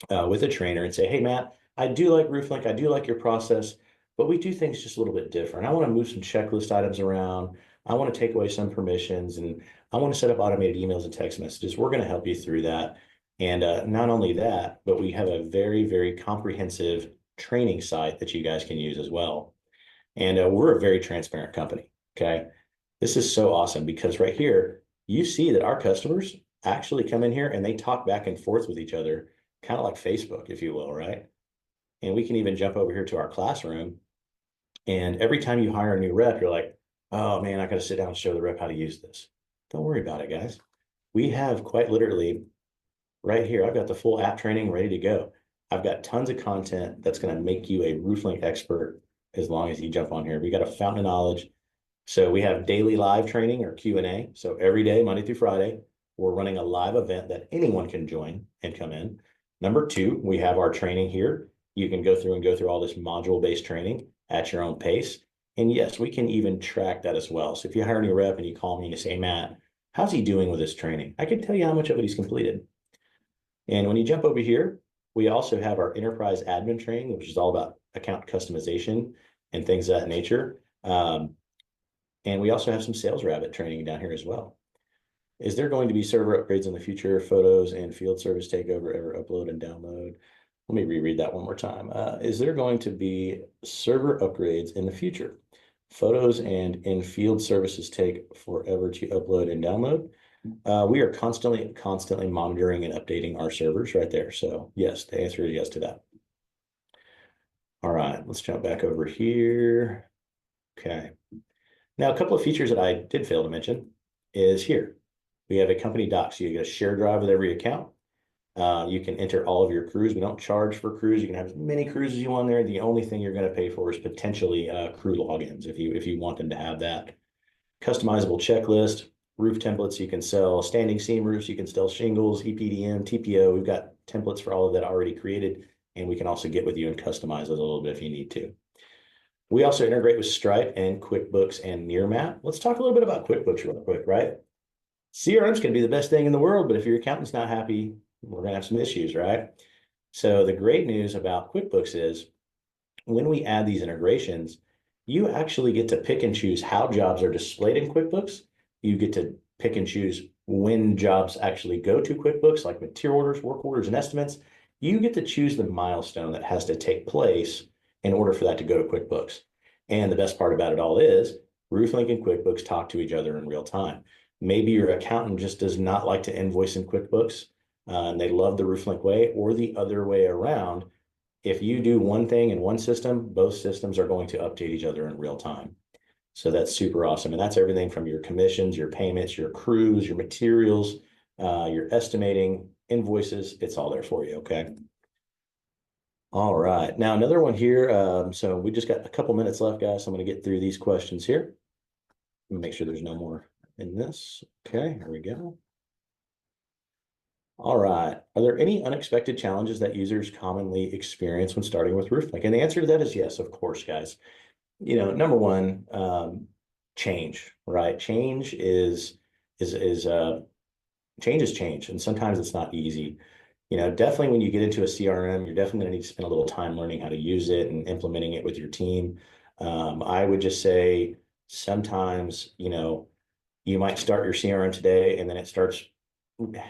with a trainer and say, hey, Matt, I do like RoofLink. I do like your process, but we do things just a little bit different. I want to move some checklist items around. I want to take away some permissions, and I want to set up automated emails and text messages. We're going to help you through that. And not only that, but we have a very comprehensive training site that you guys can use as well. And we're a very transparent company. Okay. This is so awesome because right here, you see that our customers actually come in here and they talk back and forth with each other, kind of like Facebook, if you will, right? And we can even jump over here to our classroom. And every time you hire a new rep, you're like, oh man, I got to sit down and show the rep how to use this. Don't worry about it, guys. We have quite literally right here, I've got the full app training ready to go. I've got tons of content that's going to make you a RoofLink expert as long as you jump on here. We got a fountain of knowledge. So we have daily live training or Q&A. So every day, Monday through Friday, we're running a live event that anyone can join and come in. Number two, we have our training here. You can go through all this module-based training at your own pace. And yes, we can even track that as well. So if you hire a new rep and you call me and you say, Matt, how's he doing with his training? I can tell you how much of it he's completed. And when you jump over here, we also have our enterprise admin training, which is all about account customization and things of that nature. And we also have some SalesRabbit training down here as well. Is there going to be server upgrades in the future, photos and field service takeover, ever upload and download? Let me reread that one more time. Is there going to be server upgrades in the future? Photos and in-field services take forever to upload and download. We are constantly monitoring and updating our servers right there. So yes, the answer is yes to that. All right, let's jump back over here. Okay. Now, a couple of features that I did fail to mention is here. We have a company doc, so you get a share drive with every account. You can enter all of your crews. We don't charge for crews. You can have as many crews as you want there. The only thing you're going to pay for is potentially crew logins if you want them to have that. Customizable checklist, roof templates. You can sell standing seam roofs. You can sell shingles, EPDM, TPO. We've got templates for all of that already created, and we can also get with you and customize those a little bit if you need to. We also integrate with Stripe and QuickBooks and Nearmap. Let's talk a little bit about QuickBooks real quick, right? CRM's going to be the best thing in the world, but if your accountant's not happy, we're going to have some issues, right? So the great news about QuickBooks is when we add these integrations, you actually get to pick and choose how jobs are displayed in QuickBooks. You get to pick and choose when jobs actually go to QuickBooks, like material orders, work orders, and estimates. You get to choose the milestone that has to take place in order for that to go to QuickBooks. And the best part about it all is RoofLink and QuickBooks talk to each other in real time. Maybe your accountant just does not like to invoice in QuickBooks. and they love the RoofLink way, or the other way around. If you do one thing in one system, both systems are going to update each other in real time. So that's super awesome. And that's everything from your commissions, your payments, your crews, your materials, your estimating, invoices. It's all there for you. Okay. All right. Now, another one here. So we just got a couple minutes left, guys. So I'm going to get through these questions here. Make sure there's no more in this. Okay, here we go. All right. Are there any unexpected challenges that users commonly experience when starting with RoofLink? And the answer to that is yes, of course, guys. Number one, change, right? Change is change is change, and sometimes it's not easy. Definitely when you get into a CRM, you're definitely going to need to spend a little time learning how to use it and implementing it with your team. I would just say sometimes, you might start your CRM today and then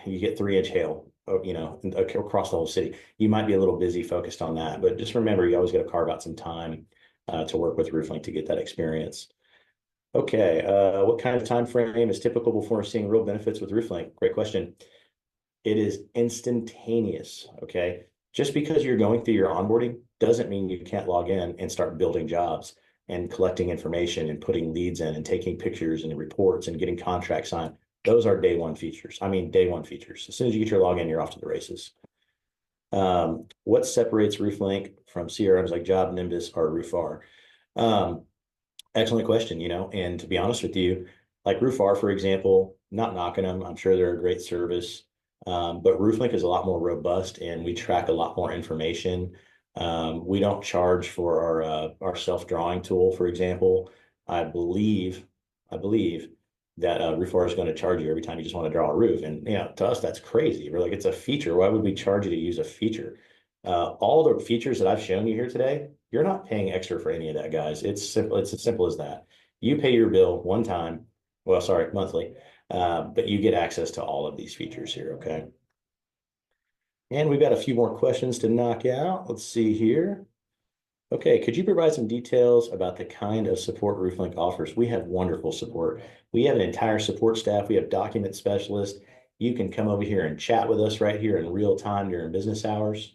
you get 3-inch hail, across the whole city. You might be a little busy focused on that, but just remember, you always got to carve out some time to work with RoofLink to get that experience. Okay, what kind of time frame is typical before seeing real benefits with RoofLink? Great question. It is instantaneous, okay? Just because you're going through your onboarding doesn't mean you can't log in and start building jobs and collecting information and putting leads in and taking pictures and reports and getting contracts signed. Those are day one features. I mean, day one features. As soon as you get your login, you're off to the races. What separates RoofLink from CRMs like Job, Nimbus, or RoofR? Excellent question, and to be honest with you, like RoofR, for example, not knocking them. I'm sure they're a great service. But RoofLink is a lot more robust and we track a lot more information. We don't charge for our self-drawing tool, for example. I believe that RoofR is going to charge you every time you just want to draw a roof. And to us, that's crazy. We're like, it's a feature. Why would we charge you to use a feature? All the features that I've shown you here today, you're not paying extra for any of that, guys. It's simple. It's as simple as that. You pay your bill one time. Well, sorry, monthly. But you get access to all of these features here, okay? And we've got a few more questions to knock out. Let's see here. Okay, could you provide some details about the kind of support RoofLink offers? We have wonderful support. We have an entire support staff. We have document specialists. You can come over here and chat with us right here in real time during business hours.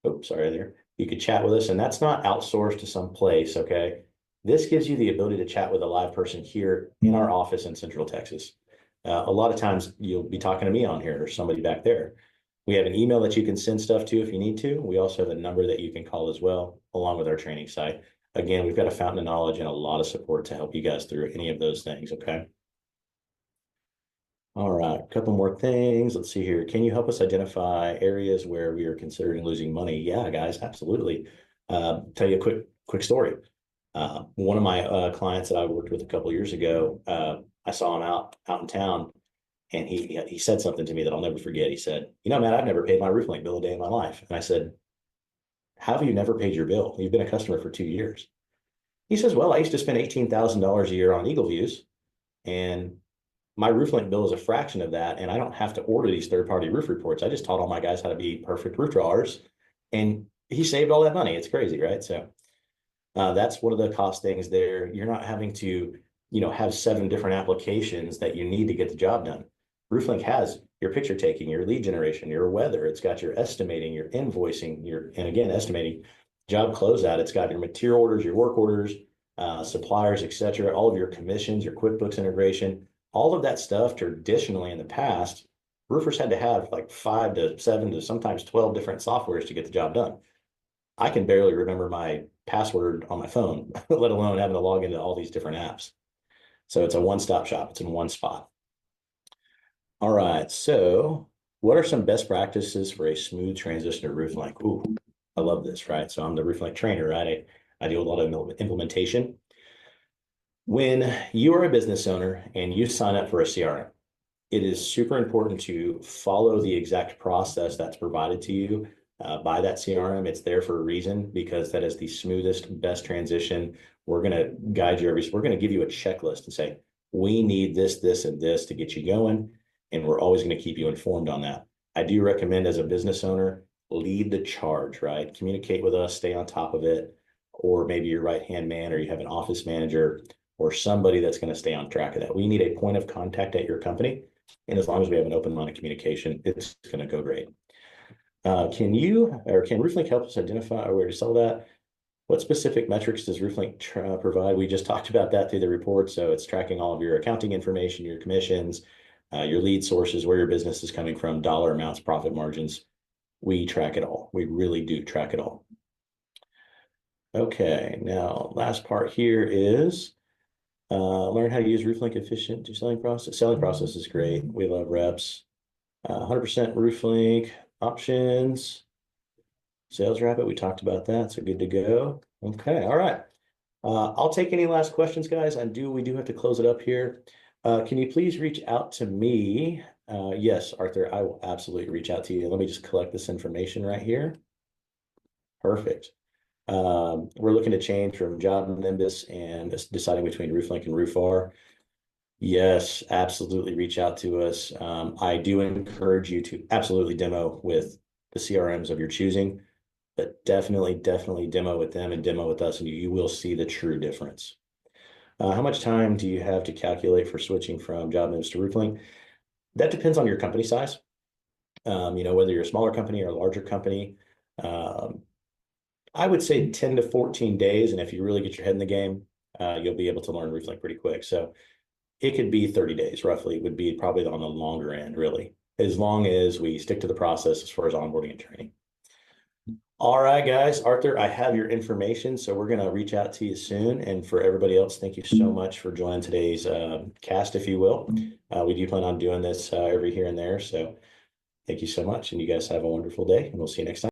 Oh, sorry there. You could chat with us, and that's not outsourced to some place, okay? This gives you the ability to chat with a live person here in our office in Central Texas. A lot of times you'll be talking to me on here or somebody back there. We have an email that you can send stuff to if you need to. We also have a number that you can call as well, along with our training site. Again, we've got a fountain of knowledge and a lot of support to help you guys through any of those things, okay? All right, a couple more things. Let's see here. Can you help us identify areas where we are considering losing money? Yeah, guys, absolutely. Tell you a quick story. One of my clients that I worked with a couple of years ago, I saw him out in town, and he said something to me that I'll never forget. He said, Matt, I've never paid my RoofLink bill a day in my life. And I said, how have you never paid your bill? You've been a customer for 2 years. He says, well, I used to spend $18,000 a year on Eagle Views, and my RoofLink bill is a fraction of that, and I don't have to order these third-party roof reports. I just taught all my guys how to be perfect roof drawers, and he saved all that money. It's crazy, right? So that's one of the cost things there. You're not having to, have 7 different applications that you need to get the job done. RoofLink has your picture taking, your lead generation, your weather. It's got your estimating, your invoicing, and again, estimating, job closeout. It's got your material orders, your work orders, suppliers, etc. All of your commissions, your QuickBooks integration, all of that stuff. Traditionally in the past, roofers had to have like 5 to 7 to sometimes 12 different softwares to get the job done. I can barely remember my password on my phone, let alone having to log into all these different apps. So it's a one-stop shop. It's in one spot. All right. So what are some best practices for a smooth transition to RoofLink? Ooh, I love this, right? So I'm the RoofLink trainer, right? I do a lot of implementation. When you are a business owner and you sign up for a CRM, it is super important to follow the exact process that's provided to you by that CRM. It's there for a reason, because that is the smoothest, best transition. We're going to guide you we're going to give you a checklist and say, we need this, this, and this to get you going. And we're always going to keep you informed on that. I do recommend, as a business owner, lead the charge, right? Communicate with us, stay on top of it, or maybe your right-hand man, or you have an office manager or somebody that's going to stay on track of that. We need a point of contact at your company And as long as we have an open line of communication, it's going to go great. Can RoofLink help us identify where to sell that? What specific metrics does RoofLink provide? We just talked about that through the report. So it's tracking all of your accounting information, your commissions, your lead sources, where your business is coming from, dollar amounts, profit margins. We track it all. We really do track it all. Okay, now last part here is learn how to use RoofLink efficient to selling process. Selling process is great. We love reps. 100% RoofLink options. SalesRabbit, we talked about that, so good to go. Okay, all right. I'll take any last questions, guys. We do have to close it up here. Can you please reach out to me? Yes, Arthur, I will absolutely reach out to you. Let me just collect this information right here. Perfect. We're looking to change from Job Nimbus and deciding between RoofLink and RoofR. Yes, absolutely reach out to us. I do encourage you to absolutely demo with the CRMs of your choosing, but definitely demo with them and demo with us, and you will see the true difference. How much time do you have to calculate for switching from Job Nimbus to RoofLink? That depends on your company size. Whether you're a smaller company or a larger company. I would say 10 to 14 days. And if you really get your head in the game, you'll be able to learn RoofLink pretty quick. So it could be 30 days roughly, would be probably on the longer end, really, as long as we stick to the process as far as onboarding and training. All right, guys, Arthur, I have your information, so we're going to reach out to you soon. And for everybody else, thank you so much for joining today's cast, if you will. We do plan on doing this every here and there. So thank you so much. And you guys have a wonderful day, and we'll see you next time.